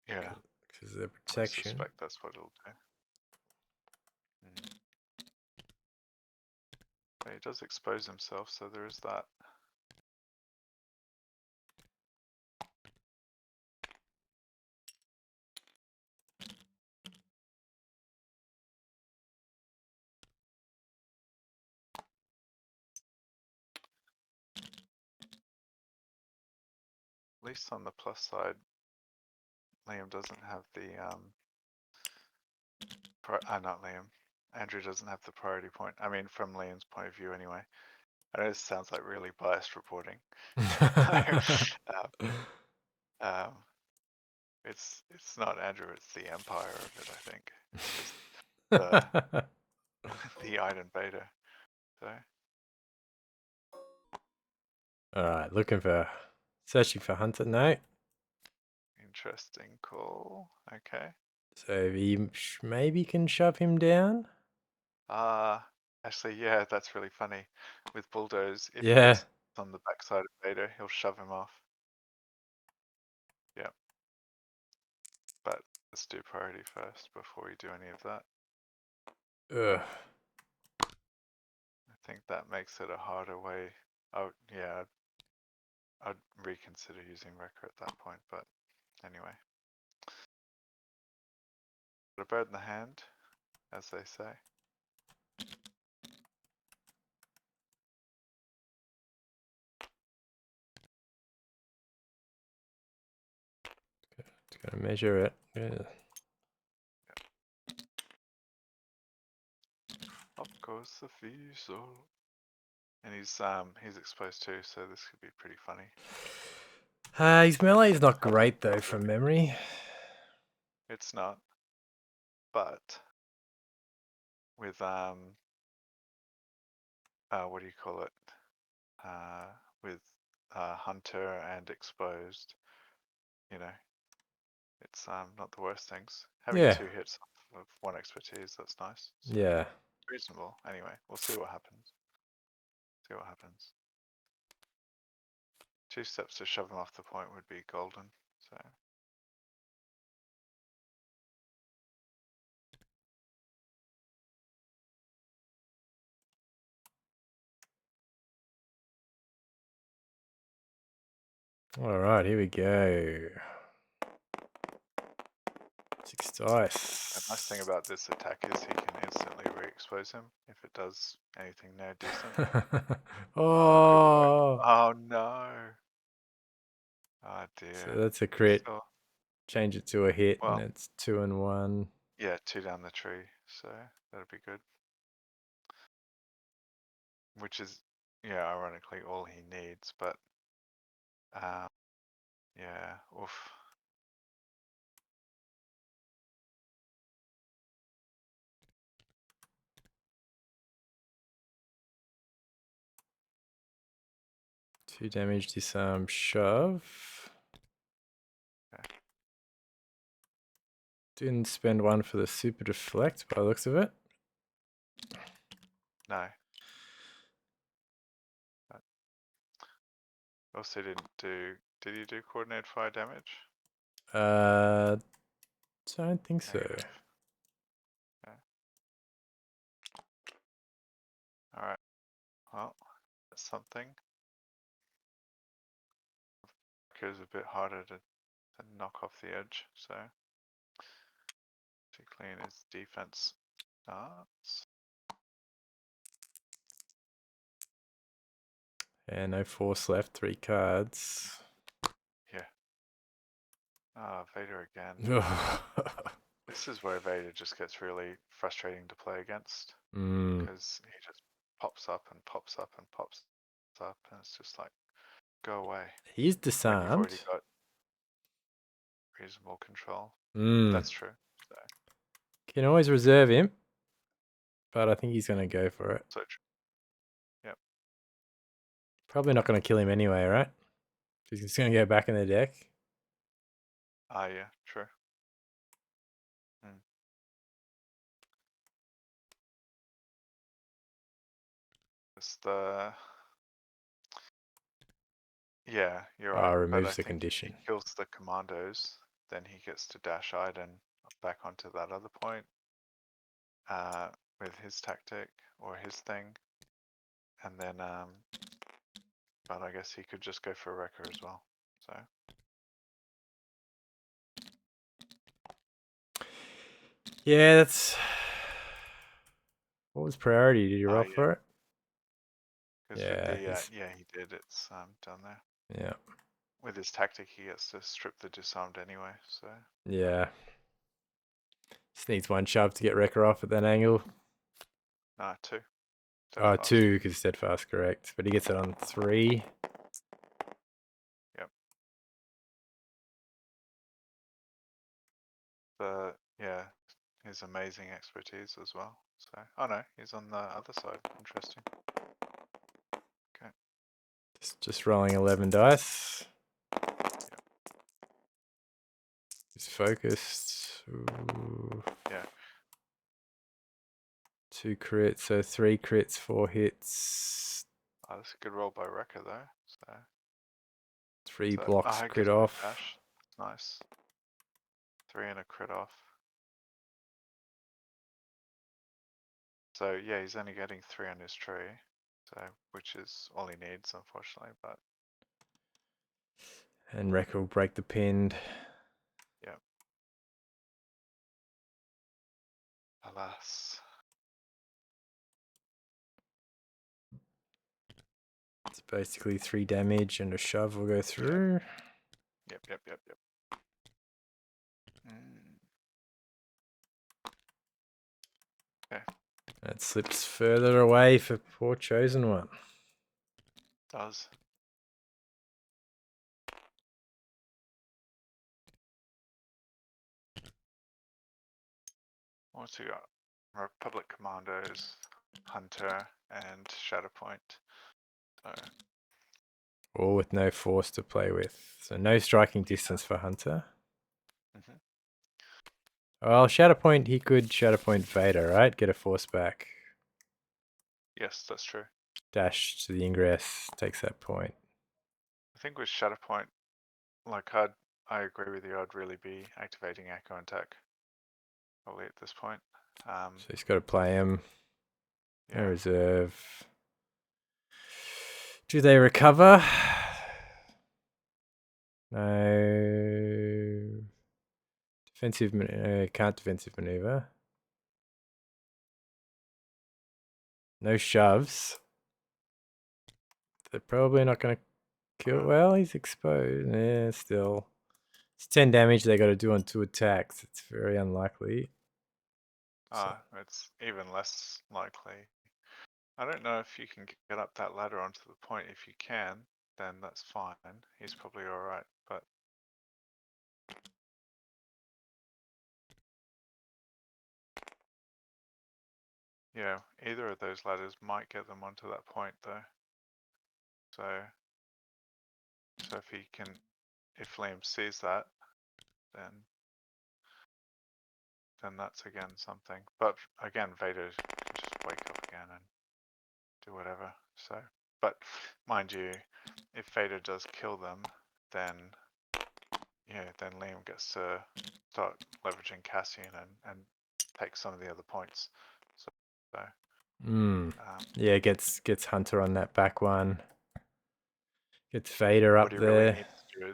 Yeah. Because of the I protection. suspect that's what it'll do. But he does expose himself, so there is that. At least on the plus side, Liam doesn't have the not Liam. Andrew doesn't have the priority point. I mean, from Liam's point of view, anyway. I know this sounds like really biased reporting. um, it's not Andrew. It's the empire of it. I think it's just the Iden Vader. So Alright, searching for Hunter. No. interesting call. Okay. So he maybe can shove him down. Actually, yeah, that's really funny. With Bulldoze, if he Yeah. gets on the backside of Vader, he'll shove him off. Yeah. But let's do priority first before we do any of that. Ugh. I think that makes it a harder way. Oh, yeah, I'd reconsider using Wrecker at that point, but anyway. Put a bird in the hand, as they say. Just gotta measure it. Yeah. Up goes the Fiesel. And he's exposed too, so this could be pretty funny. His melee is not great though from memory. It's not. But with what do you call it? With Hunter and exposed, you know, it's not the worst things. Having Yeah. 2 hits of 1 expertise, that's nice. So Yeah. reasonable. Anyway, we'll see what happens. 2 steps to shove him off the point would be golden. So Alright, here we go. 6 dice. the nice thing about this attack is he can instantly re-expose him if it does anything no decent. Oh. Oh no. Oh dear. So that's a crit. So, Change it to a hit, well, and it's 2 and 1. yeah, 2 down the tree, so that'd be good. Which is, yeah, ironically all he needs, but yeah, oof. Two damage, disarm, shove. Okay. Didn't spend 1 for the super deflect by the looks of it. No. Also didn't do, did he do coordinated fire damage? Don't think so. Negative. Okay. Alright, well, that's something. Goes a bit harder to knock off the edge, so particularly in his defense starts. And no force left, 3 cards. Yeah. Ah, Vader again. This is where Vader just gets really frustrating to play against because he just pops up and pops up and pops up, and it's just like, go away. He's When you've already disarmed. got reasonable control. Mm. That's true. So Can always reserve him, but I think he's going to go for it. So, yep. Probably not going to kill him anyway, right? He's just going to go back in the deck. Yeah, true. It's the... Yeah, you're right. But I Removes the think if condition. he kills the commandos, then he gets to dash Iden back onto that other point with his tactic or his thing. And then, but I guess he could just go for a wrecker as well. So yeah, that's... What was priority? Did you roll for it? Because with the, yeah, he did. It's down there. Yeah. With his tactic, he gets to strip the disarmed anyway, so... Yeah. Just needs one shove to get wrecker off at that angle. Nah, two. Oh, two, because steadfast, correct. But he gets it on 3. Yep. Yeah, his amazing expertise as well. So, oh no, he's on the other side. Interesting. Okay. Just rolling 11 dice. Yep. He's focused. Ooh. Yeah. 2 crits, so 3 crits, 4 hits. Oh, that's a good roll by Wrecker though. So 3 blocks, it crit gives him a off. dash. Nice. 3 and a crit off. So yeah, he's only getting 3 on his tree, so which is all he needs, unfortunately. But and Wrecker will break the pinned. yeah. Alas. It's basically 3 damage and a shove will go through. Yep. Okay. It slips further away for poor chosen one. Does. What's he got? Republic Commandos, Hunter, and Shatterpoint. So, All with no force to play with. So no striking distance for Hunter. Well, Shatterpoint, he could Shatterpoint Vader, right? Get a force back. yes, that's true. Dash to the ingress, takes that point. I think with Shatterpoint, like I agree with you, I'd really be activating Echo and Tech. Probably at this point. So he's got to play him. Yeah. No reserve. Do they recover? No. Defensive, can't defensive maneuver. No shoves. They're probably not going to kill. Well, he's exposed. Yeah, still. It's 10 damage they got to do on 2 attacks. It's very unlikely. It's even less likely. I don't know if you can get up that ladder onto the point. If you can, then that's fine. He's probably alright, but... Yeah, either of those ladders might get them onto that point though. So if Liam sees that, then that's again something. But again, Vader can just wake up again and do whatever. So, but mind you, if Vader does kill them, then then Liam gets to start leveraging Cassian and take some of the other points. So yeah, gets Hunter on that back one. Gets Vader up what he there. really needs to do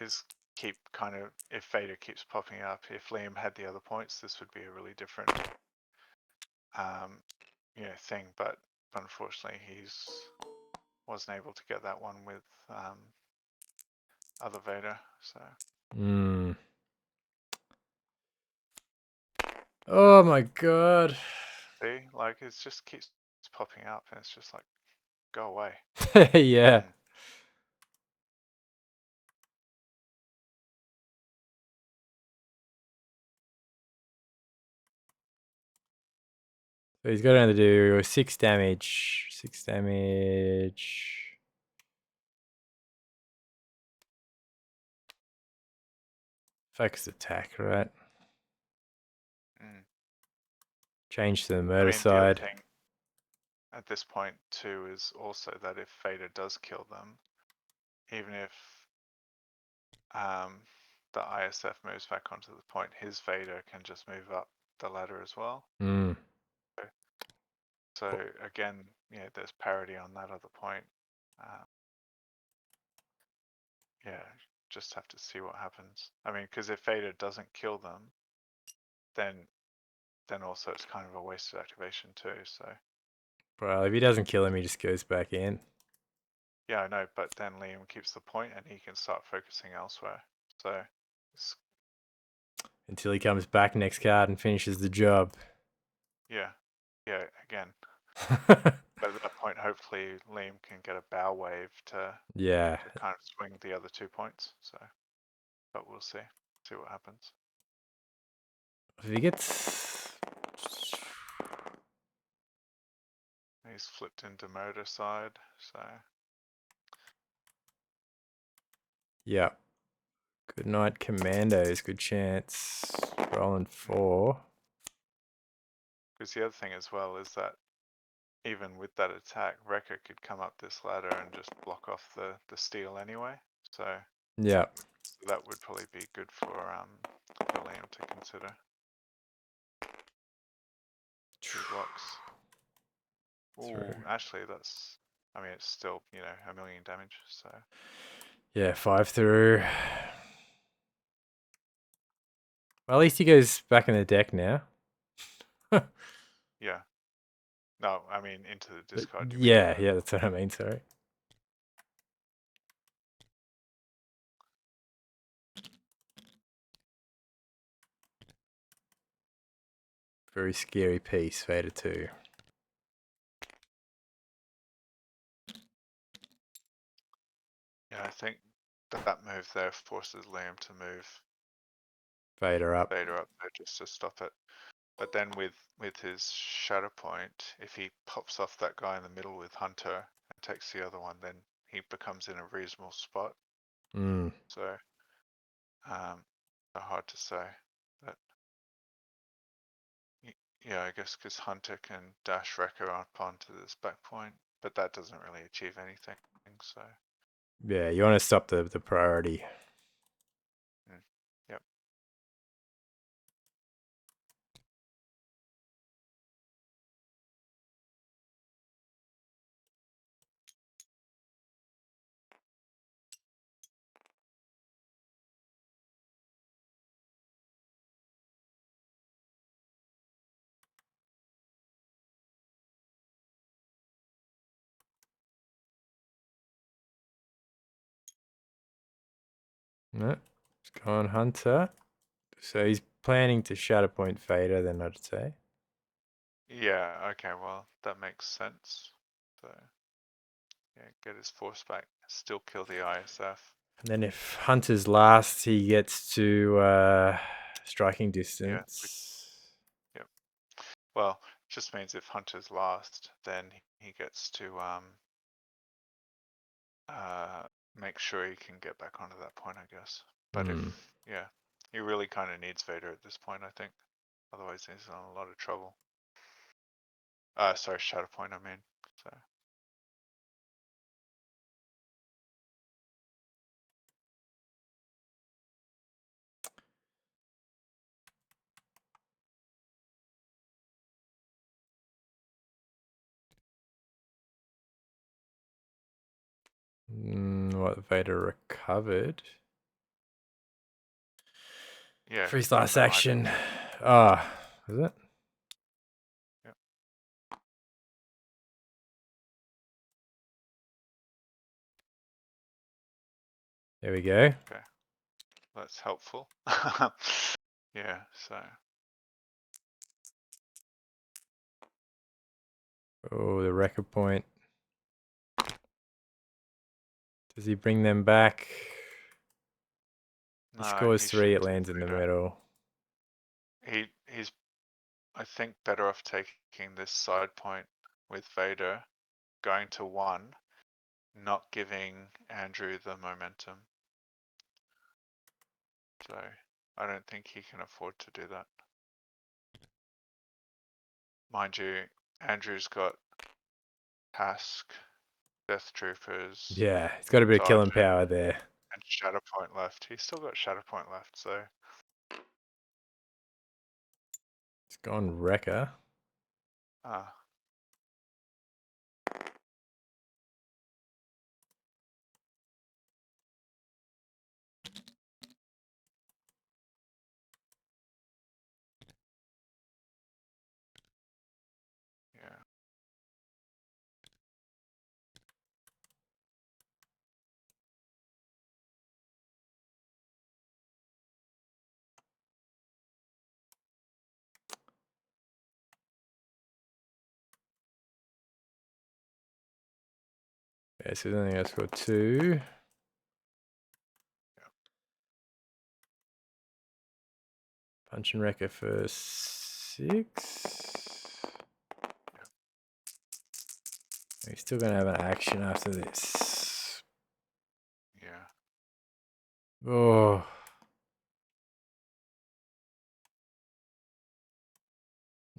is keep kind of, if Vader keeps popping up, if Liam had the other points, this would be a really different thing, but unfortunately he's wasn't able to get that one with other Vader, so. Oh my god. See, like it just keeps popping up and it's just like, go away. Yeah. So he's got to do 6 damage. 6 damage. Focus attack, right? Mm. Change to the I murder mean, the other side. thing at this point too is also that if Vader does kill them, even if the ISF moves back onto the point, his Vader can just move up the ladder as well. Mm. So again, there's parity on that other point. Yeah, just have to see what happens. I mean, because if Vader doesn't kill them, then also it's kind of a wasted activation too. So Well, if he doesn't kill him, he just goes back in. yeah, I know, but then Liam keeps the point and he can start focusing elsewhere. So it's, Until he comes back next card and finishes the job. yeah, again. But at that point, hopefully Liam can get a bow wave to Yeah. kind of swing the other 2 points. So, but we'll see what happens. If he gets. He's flipped into murder side, so Yeah. Good night, Commandos. Good chance. Rolling 4. because the other thing as well is that even with that attack, Wrecker could come up this ladder and just block off the steel anyway. So Yeah. that would probably be good for Liam to consider. 2 blocks. Through. Ooh, actually, I mean, it's still 1,000,000 damage. So Yeah, 5 through. Well, at least he goes back in the deck now. yeah, no, I mean into the discard. You mean? Yeah, that's what I mean. Sorry. Very scary piece, Vader2. Yeah, I think that move there forces Liam to move Vader up. Vader up there just to stop it. But then with his Shatterpoint, if he pops off that guy in the middle with Hunter and takes the other one, then he becomes in a reasonable spot. Mm. So, hard to say. But yeah, I guess because Hunter can dash Wrecker up onto this back point, but that doesn't really achieve anything. So, Yeah, you want to stop the priority. yep. No, it's gone Hunter. So he's planning to Shatterpoint Vader, then I'd say. Yeah, okay, well, that makes sense. So, yeah, get his force back, still kill the ISF. And then if Hunter's last, he gets to striking Yeah, distance. yep. Well, just means if Hunter's last, then he gets to make sure he can get back onto that point, I guess. But yeah, he really kind of needs Vader at this point, I think. Otherwise, he's in a lot of trouble. Sorry, Shatterpoint, I mean. So. What Vader recovered? Yeah. For his last No, action. Ah, is it? Yep. There we go. Okay. That's helpful. Yeah, so. Oh, the record point. Does he bring them back? He No, scores he 3, it shouldn't do lands in the Vader. middle. He's I think better off taking this side point with Vader, going to 1, not giving Andrew the momentum. So I don't think he can afford to do that. Mind you, Andrew's got Task, Death Troopers, Yeah, he's got a bit of killing Sergeant, power there. and Shatterpoint left. He's still got Shatterpoint left, so He's gone Wrecker. ah, yeah. Yeah, so then he goes for 2. Punch and Wrecker for 6. He's still going to have an action after this. Yeah. Oh.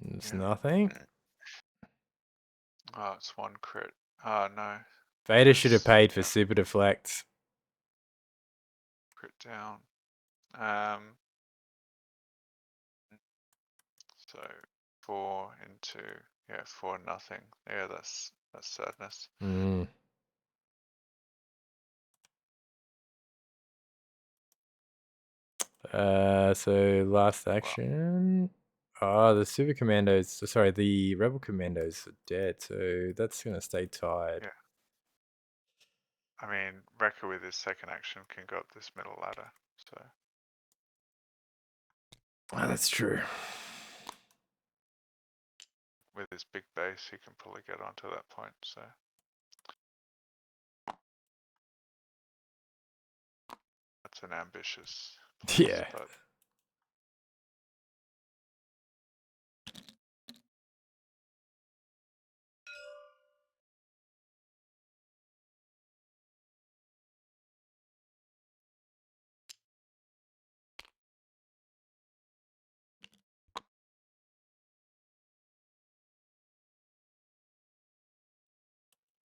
It's Yeah. nothing. Oh, it's 1 crit. Oh no. Vader should have This, paid for yeah, super deflect. crit down. So 4 into 4 nothing. Yeah, that's sadness. Mm. So last action. Oh, the super commandos. Sorry, the rebel commandos are dead, so that's gonna stay tied. Yeah. I mean, Wrecker with his second action can go up this middle ladder. So Oh, that's true. with his big base, he can probably get onto that point. So that's an ambitious place, Yeah. but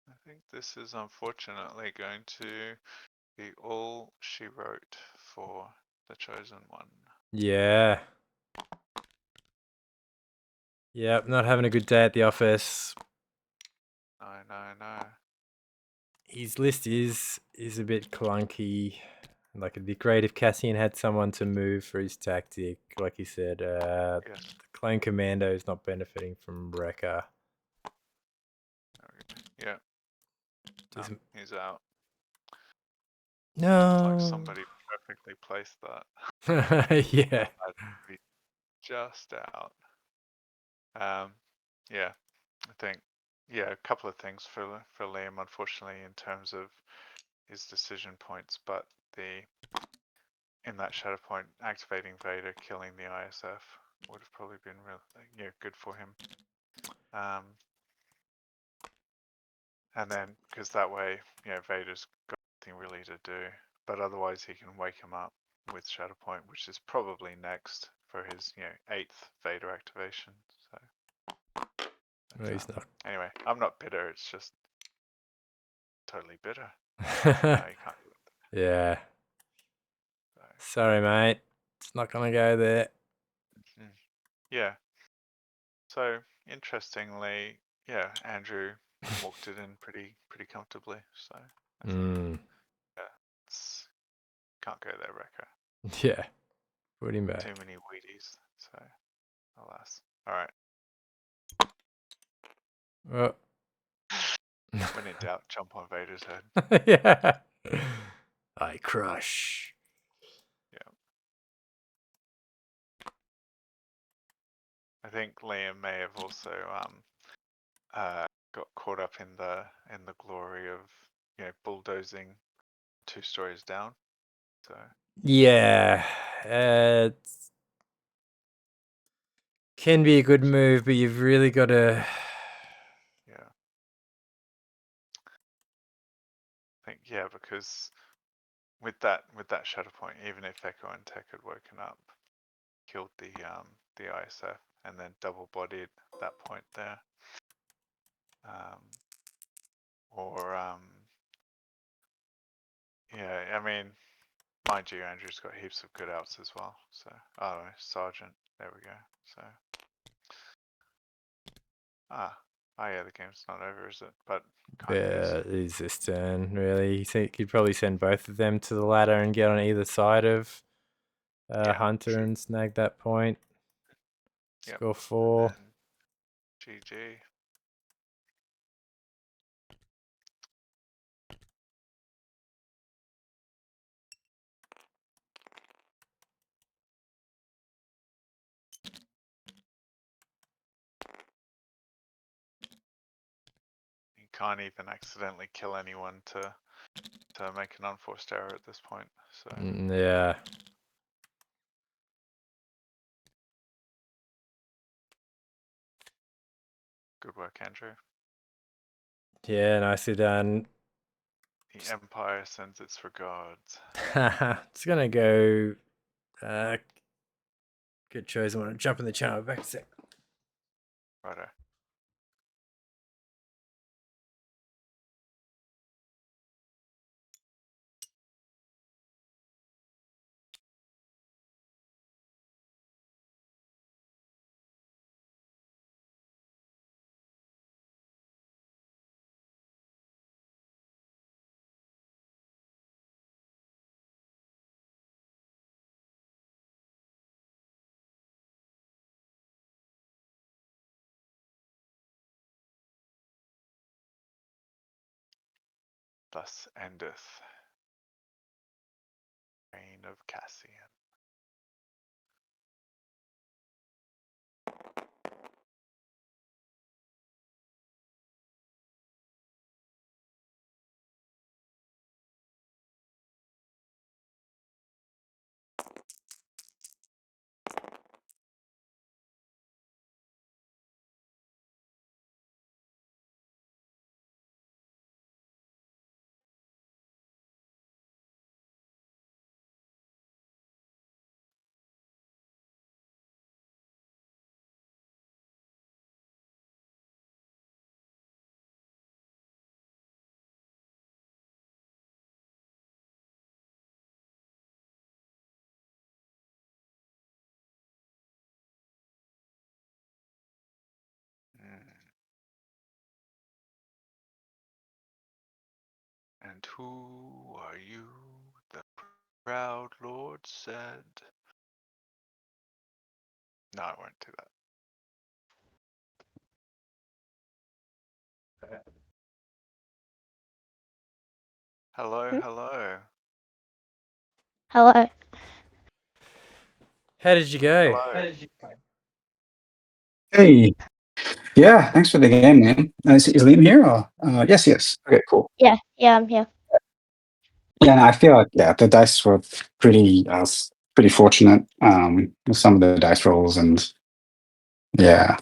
I think this is unfortunately going to be all she wrote for the chosen one. Yeah. Yep, not having a good day at the office. No. His list is a bit clunky. Like, it'd be great if Cassian had someone to move for his tactic. Like you said, the Yes. clone commando is not benefiting from Wrecker. Yeah. No, Doesn't. he's out. Like No. somebody perfectly placed that. Yeah. I'd be just out. Yeah, I think a couple of things for Liam, unfortunately, in terms of his decision points, but in that Shatterpoint, activating Vader, killing the ISF would have probably been really good for him. And then because that way, Vader's got nothing really to do, but otherwise he can wake him up with Shatterpoint, which is probably next for his 8th Vader activation. So Well, he's not. anyway, I'm not bitter. It's just totally bitter. No, you can't do it. Yeah. So, Sorry, mate. It's not gonna go there. yeah. So interestingly, Andrew walked it in pretty comfortably. So I think it's can't go there, Wrecker. Yeah. Put him back. Too many Wheaties. So alas. All right. Oh. When in doubt, jump on Vader's head. Yeah. I crush. Yeah. I think Liam may have also got caught up in the glory of bulldozing 2 stories down. So Yeah. can be a good move, but you've really got to. Yeah. I think because with that Shatterpoint, even if Echo and Tech had woken up, killed the ISF, and then double bodied that point there, yeah, I mean, mind you, Andrew's got heaps of good outs as well. So, oh, Sergeant, there we go. So, yeah, the game's not over, is it? But kind of is. It is this turn, really. You think you'd probably send both of them to the ladder and get on either side of Hunter true. and snag that point. Yep. Score 4. GG. You can't even accidentally kill anyone to make an unforced error at this point. So Yeah. good work, Andrew. Yeah, nicely done. The Empire sends its regards. It's gonna go. Good choice. I want to jump in the channel back a sec. Righto. Thus endeth reign of Cassian. And who are you? The proud lord said. No, I won't do that. Hello, hello. Hello. How did you go? Hello. Hey, yeah, thanks for the game, man. Is Liam here? Or, yes, yes. Okay, cool. Yeah, I'm here. Yeah, no, I feel like the dice were pretty fortunate with some of the dice rolls, and yeah,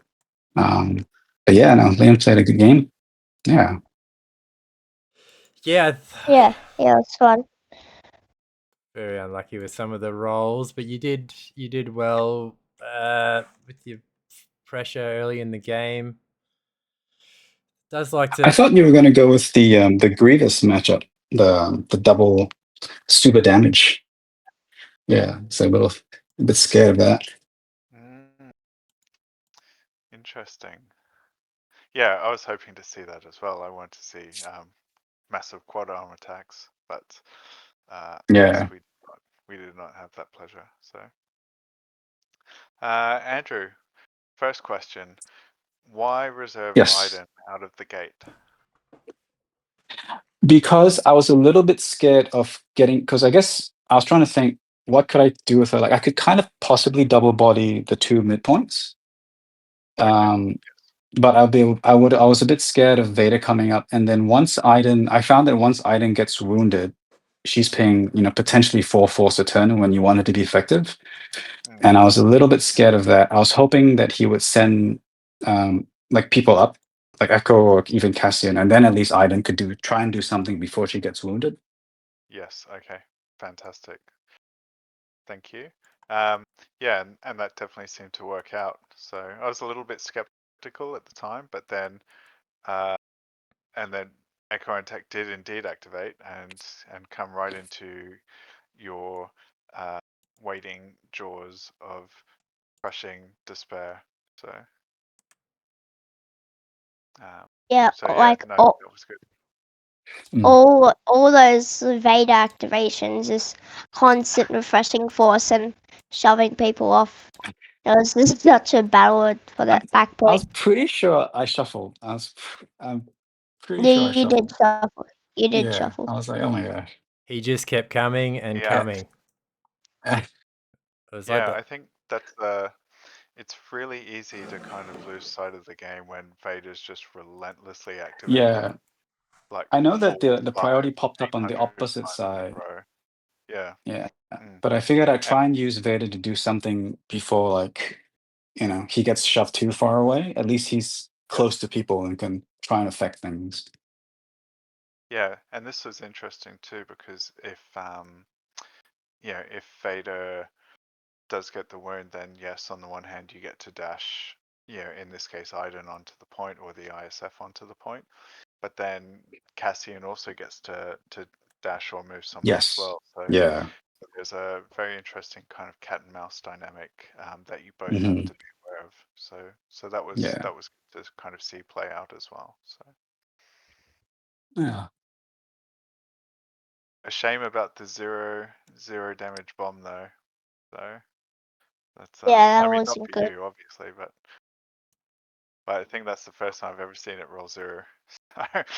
but yeah, no, Liam played a good game. Yeah, Yeah. Yeah, it's fun. Very unlucky with some of the rolls, but you did well with your pressure early in the game. Does like to. I thought you were going to go with the Grievous matchup, the double super damage. Yeah, so a bit scared of that. Interesting. Yeah, I was hoping to see that as well. I wanted to see massive quad arm attacks, but Yeah. we did not have that pleasure. So, Andrew, first question: why reserve Yes. Iden out of the gate? Because I was a little bit scared of getting, because I guess I was trying to think, what could I do with her? Like I could kind of possibly double body the 2 midpoints. But I was a bit scared of Vader coming up. And then I found that once Iden gets wounded, she's paying, potentially 4 force a turn when you want it to be effective. Mm. And I was a little bit scared of that. I was hoping that he would send like people up, like Echo or even Cassian, and then at least Iden could try and do something before she gets wounded. Yes. Okay. Fantastic. Thank you. Yeah, and that definitely seemed to work out. So I was a little bit skeptical at the time, but then, and then Echo and Tech did indeed activate and come right into your waiting jaws of crushing despair. So, Yeah, so yeah, like no, all, that was good. all those Vader activations, is constant refreshing force and shoving people off. It was just such a battle for that back I was point. pretty sure I shuffled. I'm pretty Yeah, sure I you did shuffled. shuffle. You did Yeah, shuffle. I was like, oh my gosh. He just kept coming and Yeah. coming. It was like Yeah, that. I think that's it's really easy to kind of lose sight of the game when Vader's just relentlessly activating. Yeah, Like I know that 4, the 5, priority popped up on the 800 opposite times side. in a row. Yeah. Yeah, Mm. but I figured I'd try and use Vader to do something before, like, he gets shoved too far away. At least he's close to people and can try and affect things. Yeah, and this was interesting too because if if Vader does get the wound, then yes, on the one hand you get to dash, in this case Iden onto the point or the ISF onto the point, but then Cassian also gets to dash or move someone as Yes. well. So Yeah. there's a very interesting kind of cat and mouse dynamic that you both Mhm. have to be aware of. So that was Yeah. that was good to kind of see play out as well. So Yeah. a shame about the zero damage bomb though. So that's Yeah, that I mean, not wasn't for good. you obviously, but I think that's the first time I've ever seen it roll 0.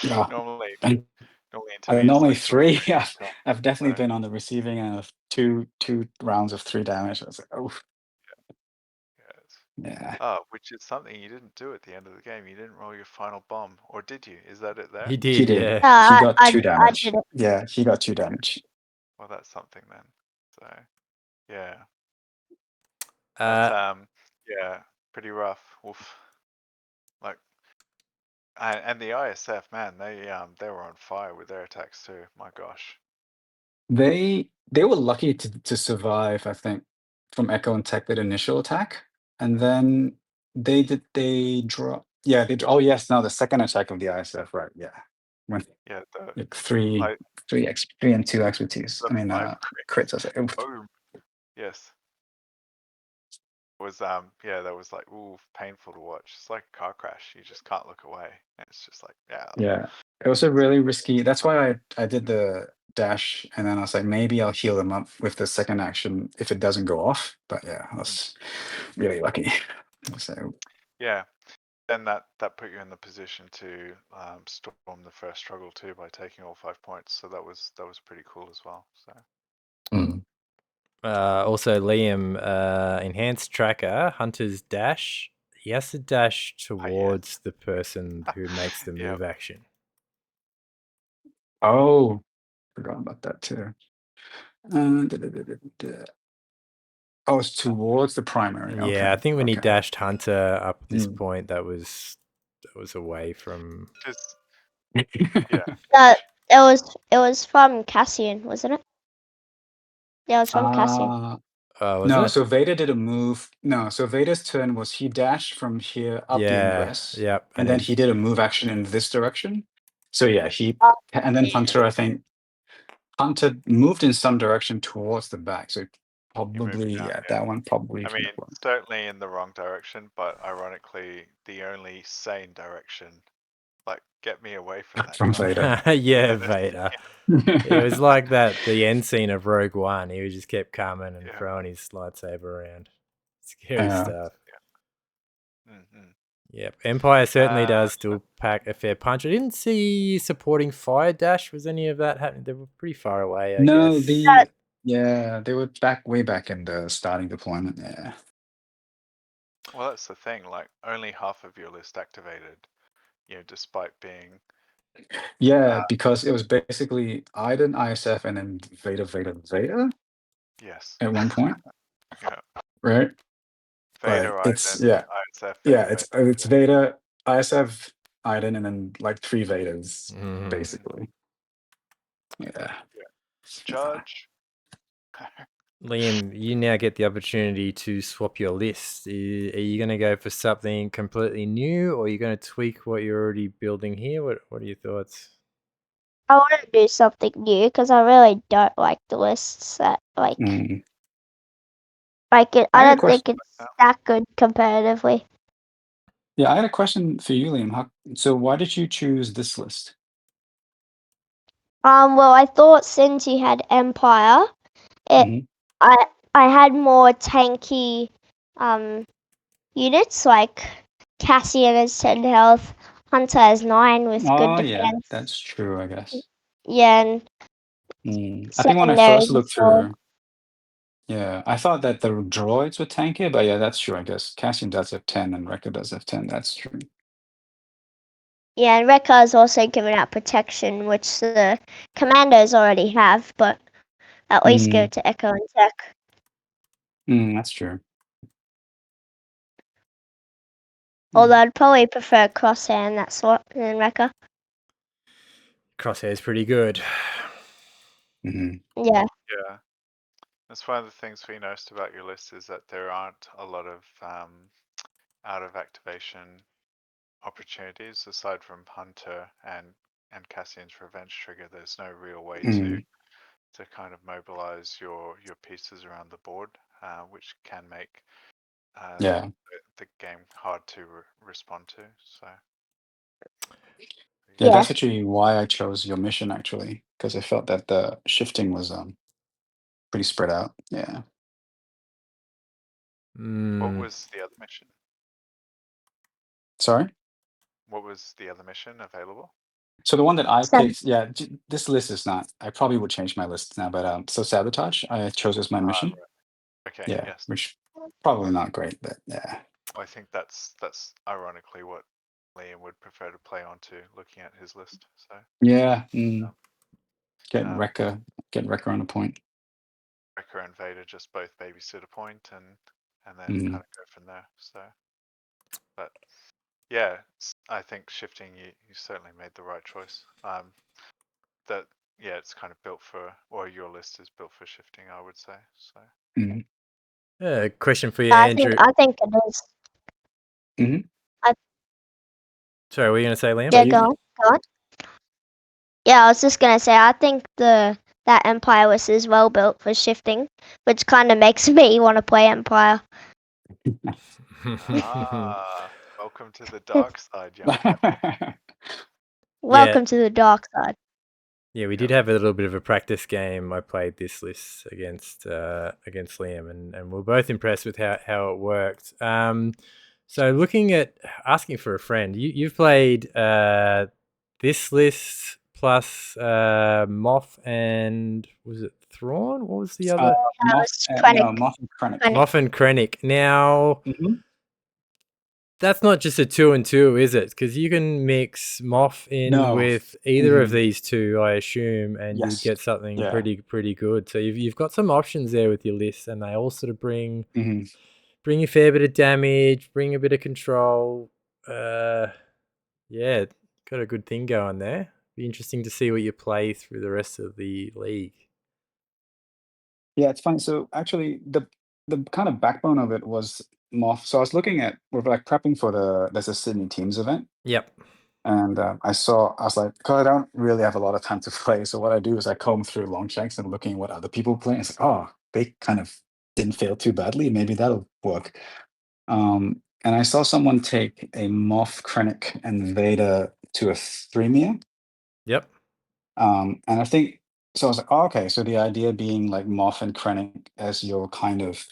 Yeah. normally And to me it's normally like 3. 2 Yeah, times. I've definitely So, been on the receiving end of two rounds of 3 damage. I was like, oh, yes. yeah. Which is something you didn't do at the end of the game. You didn't roll your final bomb, or did you? Is that it there? He He did, did. yeah. He I, got I, 2 I damage. did it. Yeah, he got 2 damage. Well, that's something then. So, yeah, Uh, that's yeah, pretty rough. Oof. Like, and the ISF, man, they were on fire with their attacks too. My gosh. They were lucky to survive, I think, from Echo and Tech, that initial attack. And then they draw. Yeah, oh yes, no, the second attack of the ISF, right? Yeah. When Yeah, like 3 like 3 and 2 expertise. the I mean 5 crits. I was like, oof. boom. Yes. Was yeah, that was like ooh painful to watch. It's like a car crash. You just can't look away. And it's just like Yeah. It was a really risky. That's why I did the dash, and then I was like, maybe I'll heal them up with the second action if it doesn't go off. But yeah, I was really lucky. So yeah. Then that put you in the position to storm the first struggle too by taking all 5 points. So that was pretty cool as well. So mm. Also, Liam, enhanced tracker, Hunter's dash. He has to dash towards the person who makes the yeah, move action. Oh, forgot about that too. Oh, it's towards the primary. Yeah, Okay. I think when he okay. dashed Hunter up at this Mm. point, that was away from. just yeah. It was from Cassian, wasn't it? Yeah, it was from Cassian. Was No, it? so Vader did a move. No, so Vader's turn was he dashed from here up the Yeah. ingress. Yep. And then he did a move action in this direction. So yeah, Oh, and then Hunter, I think Hunter moved in some direction towards the back. So probably, down, yeah, that one probably. I mean, certainly in the wrong direction, but ironically, the only sane direction. Like, get me away from that from guy. Vader. Yeah, Vader. It was like that the end scene of Rogue One. He just kept coming and throwing his lightsaber around. Scary stuff. Mm-hmm. Yep. Empire certainly does still pack a fair punch. I didn't see supporting fire dash. Was any of that happening? They were pretty far away, I guess. Yeah, they were way back in the starting deployment. Yeah. Well, that's the thing. Like, only half of your list activated. Despite being Yeah, because it was basically Iden, ISF, and then Vader Yes. at one point, Yeah. right? Vader, Like it's Iden, yeah, ISF, yeah, Vader. it's Vader, ISF, Iden, and then like 3 Vaders, Mhm. basically. Yeah. Judge. Liam, you now get the opportunity to swap your list. Are you going to go for something completely new, or are you going to tweak what you're already building here? What are your thoughts? I want to do something new because I really don't like the lists that Mm. like it. I I had a don't think question. it's that good comparatively. Yeah, I had a question for you, Liam. So why did you choose this list? Well, I thought since you had Empire, it Mhm. I had more tanky units like Cassian has 10 health, Hunter has 9 with good Oh, yeah, defense. that's true, I guess. Yeah, and I think when I secondary first looked before. through, yeah, I thought that the droids were tanky, but yeah, that's true, I guess. Cassian does have 10 and Rekka does have 10. That's true. Yeah, and Rekka is also giving out protection, which the commandos already have, but at least give it to Echo and Tech. That's true. Although I'd probably prefer Crosshair in that slot than Rekka. Crosshair's pretty good. hmm Yeah. Yeah. That's one of the things we noticed about your list is that there aren't a lot of out of activation opportunities aside from Hunter and Cassian's revenge trigger. There's no real way to kind of mobilize your pieces around the board, which can make Yeah. the game hard to respond to. So Yeah, Yeah. that's actually why I chose your mission, actually, because I felt that the shifting was pretty spread out. Yeah. what Mm, was the other mission? Sorry? What was the other mission available? So the one that I So, picked, yeah, this list is not, I probably would change my list now, but so Sabotage, I chose as my mission. Right. Okay, Yeah, yes. which probably not great, but yeah. I think that's ironically what Liam would prefer to play onto looking at his list. So Yeah. Get Um, Wrecker on a point. Wrecker and Vader just both babysit a point and then Mm. kind of go from there. So, but yeah, I think shifting you certainly made the right choice. That yeah, it's kind of built for, or your list is built for shifting, I would say. So Mm. Question for you, I Andrew. think it is. Sorry, what were you going to say, Liam? Yeah, go on. Yeah, I was just gonna say I think that Empire list is well built for shifting, which kind of makes me want to play Empire. welcome to the dark side, young man. Welcome to the dark side. Yeah, we did have a little bit of a practice game. I played this list against Liam, and we're both impressed with how it worked. So looking at asking for a friend, you've played this list plus Moff and was it Thrawn? What was the other? Moff and Krennic. Moff and Krennic. Now Mhm. that's not just a 2 and 2, is it? Because you can mix Moff in No. with either of Mhm. these two, I assume, and you Yes. get something Yeah. pretty good. So you've got some options there with your list, and they all sort of bring Mhm. a fair bit of damage, bring a bit of control. Yeah, got a good thing going there. Be interesting to see what you play through the rest of the league. Yeah, it's funny. So actually, the kind of backbone of it was Moff. So I was looking at, we're like prepping for there's a Sydney Teams event, Yep. and I was like, God, I don't really have a lot of time to play. So what I do is I comb through Longshanks and looking at what other people play. It's like, oh, they kind of didn't fail too badly. Maybe that'll work. And I saw someone take a Moff, Krennic, and Vader to a Thremia. Yep. And I think so. I was like, oh, okay. So the idea being like Moff and Krennic as your kind of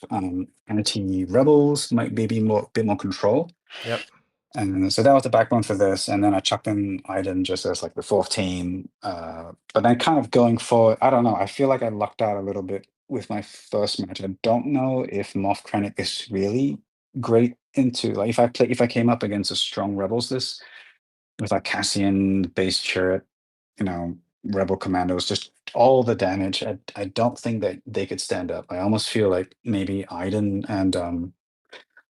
anti-rebels, might maybe bit more control. Yep. And so that was the backbone for this. And then I chucked in Iden just as like the fourth team. But then kind of going forward, I don't know. I feel like I lucked out a little bit with my first match. I don't know if Moff Krennic is really great into like if I came up against a strong rebels list, with like Cassian, base turret, rebel commandos, just all the damage. I don't think that they could stand up. I almost feel like maybe Iden and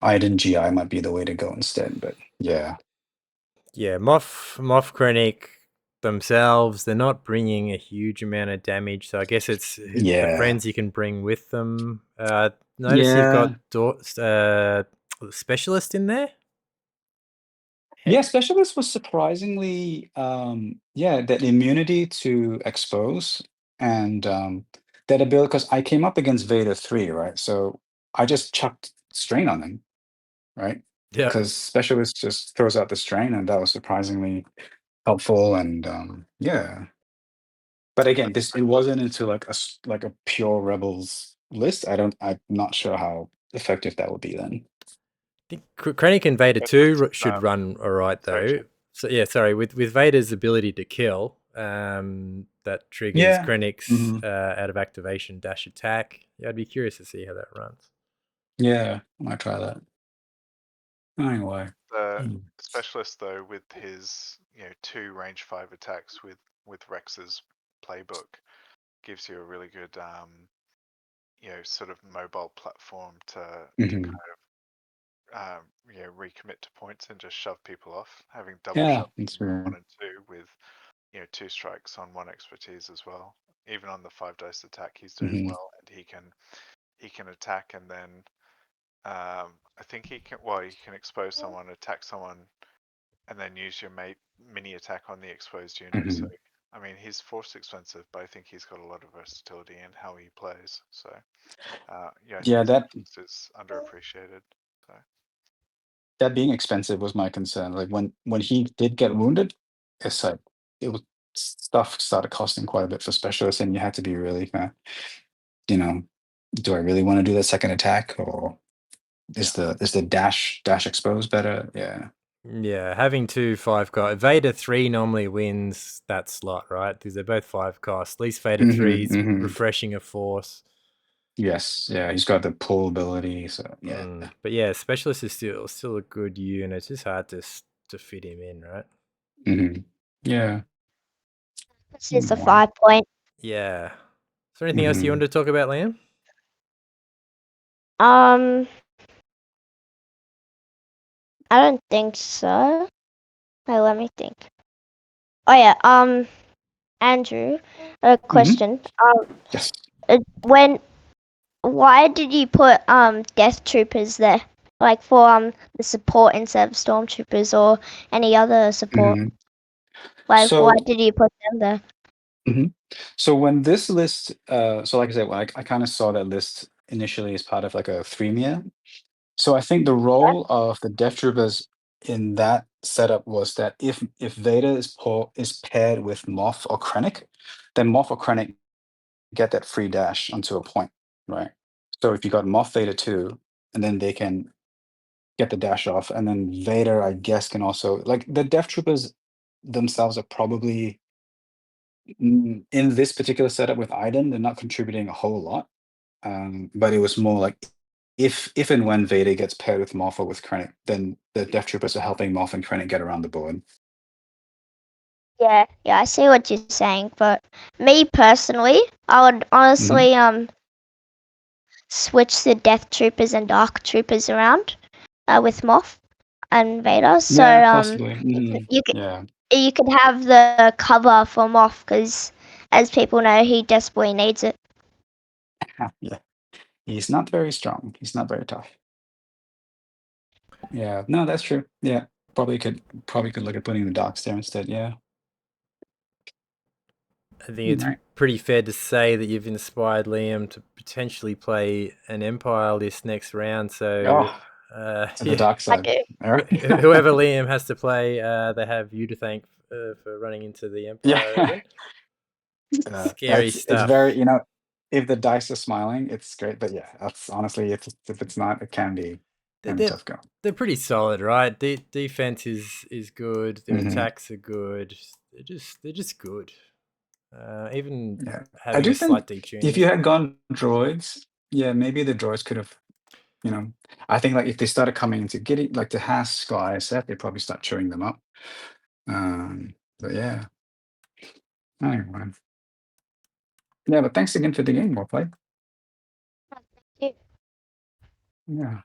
Iden GI might be the way to go instead. But yeah. Yeah, Moff Krennic themselves, they're not bringing a huge amount of damage, so I guess it's the friends you can bring with them. Notice you've got specialist in there. Yeah, specialist was surprisingly that immunity to expose and that ability, because I came up against Vader2, right? So I just chucked strain on him, right? Yeah, Because specialist just throws out the strain, and that was surprisingly helpful. And yeah, but again, it wasn't into like a pure rebels list. I'm not sure how effective that would be then. I think Krennic and Vader2 Specialist, should run all right sorry, though. So yeah, sorry, with Vader's ability to kill, that triggers Yeah. Krennic's out of activation dash attack. Yeah, I'd be curious to see how that runs. Yeah, I might try that. Anyway. The specialist though, with his 2 range 5 attacks with Rex's playbook, gives you a really good sort of mobile platform to kind of recommit to points and just shove people off. Having double Yeah, shove that's 1 true. and 2 with 2 strikes on 1 expertise as well. Even on the 5 dice attack, he's doing well, and he can attack, and then I think he can expose someone, attack someone, and then use your mini attack on the exposed unit. So I mean, he's force expensive, but I think he's got a lot of versatility in how he plays. So I think that is underappreciated. So that being expensive was my concern. Like when he did get wounded, it's like stuff started costing quite a bit for specialists, and you had to be really kind of, do I really want to do the second attack, or is the dash expose better? Yeah. Yeah, having 2 5 cost. Vader3 normally wins that slot, right? Because they're both 5 cost. At least Vader3's refreshing a force. Yes, yeah, he's got the pull ability, so yeah. But yeah, specialist is still a good unit. It's just hard to fit him in, right? Yeah. This is a 5 point. Yeah. Is there anything else you wanted to talk about, Liam? I don't think so. Wait, let me think. Oh yeah, Andrew, a question. Yes. Why did you put death troopers there? Like for the support instead of stormtroopers or any other support? Like why did you put them there? So when this list, so like I said, I kind of saw that list initially as part of like a freemium. So I think the role of the Death Troopers in that setup was that if Vader is paired with Moff or Krennic, then Moff or Krennic get that free dash onto a point, right? So if you got Moff Vader2, and then they can get the dash off, and then Vader, I guess, can also, like, the Death Troopers themselves are probably in this particular setup with Iden, they're not contributing a whole lot. But it was more like if and when Vader gets paired with Moff or with Krennic, then the Death Troopers are helping Moff and Krennic get around the board. Yeah, I see what you're saying, but me personally, I would honestly switch the Death Troopers and Dark Troopers around with Moff and Vader. So possibly. you could have the cover for Moff because, as people know, he desperately needs it. Yeah, he's not very strong. He's not very tough. Yeah, no, that's true. Yeah, probably could look at putting the Darks there instead. Yeah. I think it's pretty fair to say that you've inspired Liam to potentially play an Empire list next round. So to the dark side. Whoever Liam has to play, they have you to thank for running into the Empire. Scary stuff. It's very, if the dice are smiling, it's great. But yeah, that's honestly, if it's not, it can be tough go. They're pretty solid, right? Defense is good. Their attacks are good. They're just good. Even having a slight detuning. If you had gone droids, maybe the droids could have, I think like if they started coming into getting like the Hask or ISF, they'd probably start chewing them up. But yeah. Anyway. Yeah, but thanks again for the game. Well played. you. Yeah.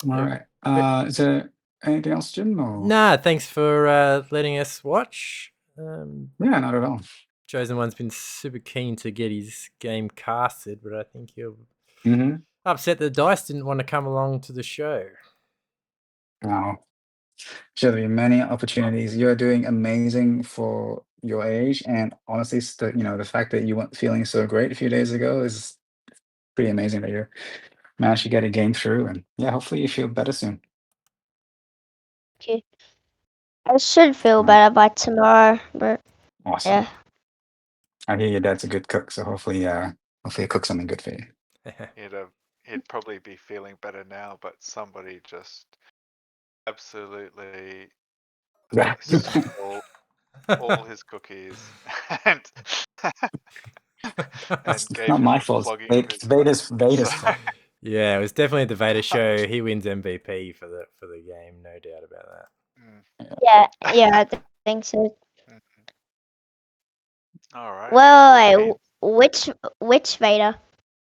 Yeah. All right. Is there anything else, Jim? Or? Nah, thanks for letting us watch. Yeah, not at all. Chosen One's been super keen to get his game casted, but I think he'll upset the dice didn't want to come along to the show. No. Sure, there'll be many opportunities. You're doing amazing for your age, and honestly, the fact that you weren't feeling so great a few days ago is pretty amazing that you managed to get a game through, and yeah, hopefully you feel better soon. Okay. I should feel better by tomorrow, but Awesome. yeah. I hear your dad's a good cook, so hopefully he'll cook something good for you. He'd probably be feeling better now, but somebody just absolutely stole all his cookies and That's gave not him my a fault. flogging. It's Vader's fault. Yeah, it was definitely the Vader show. He wins MVP for the game, no doubt about that. Yeah, I think so. All right. Well, which Vader?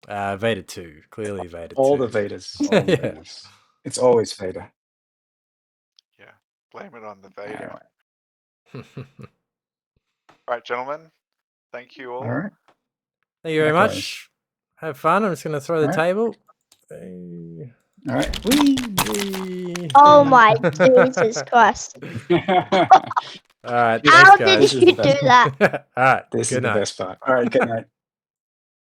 Vader2, clearly Vader2. All the Vaders. All the Vaders. It's always Vader. Yeah, blame it on the Vader. Anyway. All right, gentlemen. Thank you all. All right. Thank you very Likewise. much. Have fun. I'm just going to throw the table. Hey. All right. Whee! Whee. Oh my Jesus Christ! All All right. How Thanks, guys. did you do that? All right. This Good is the night. best part. All right. Good night.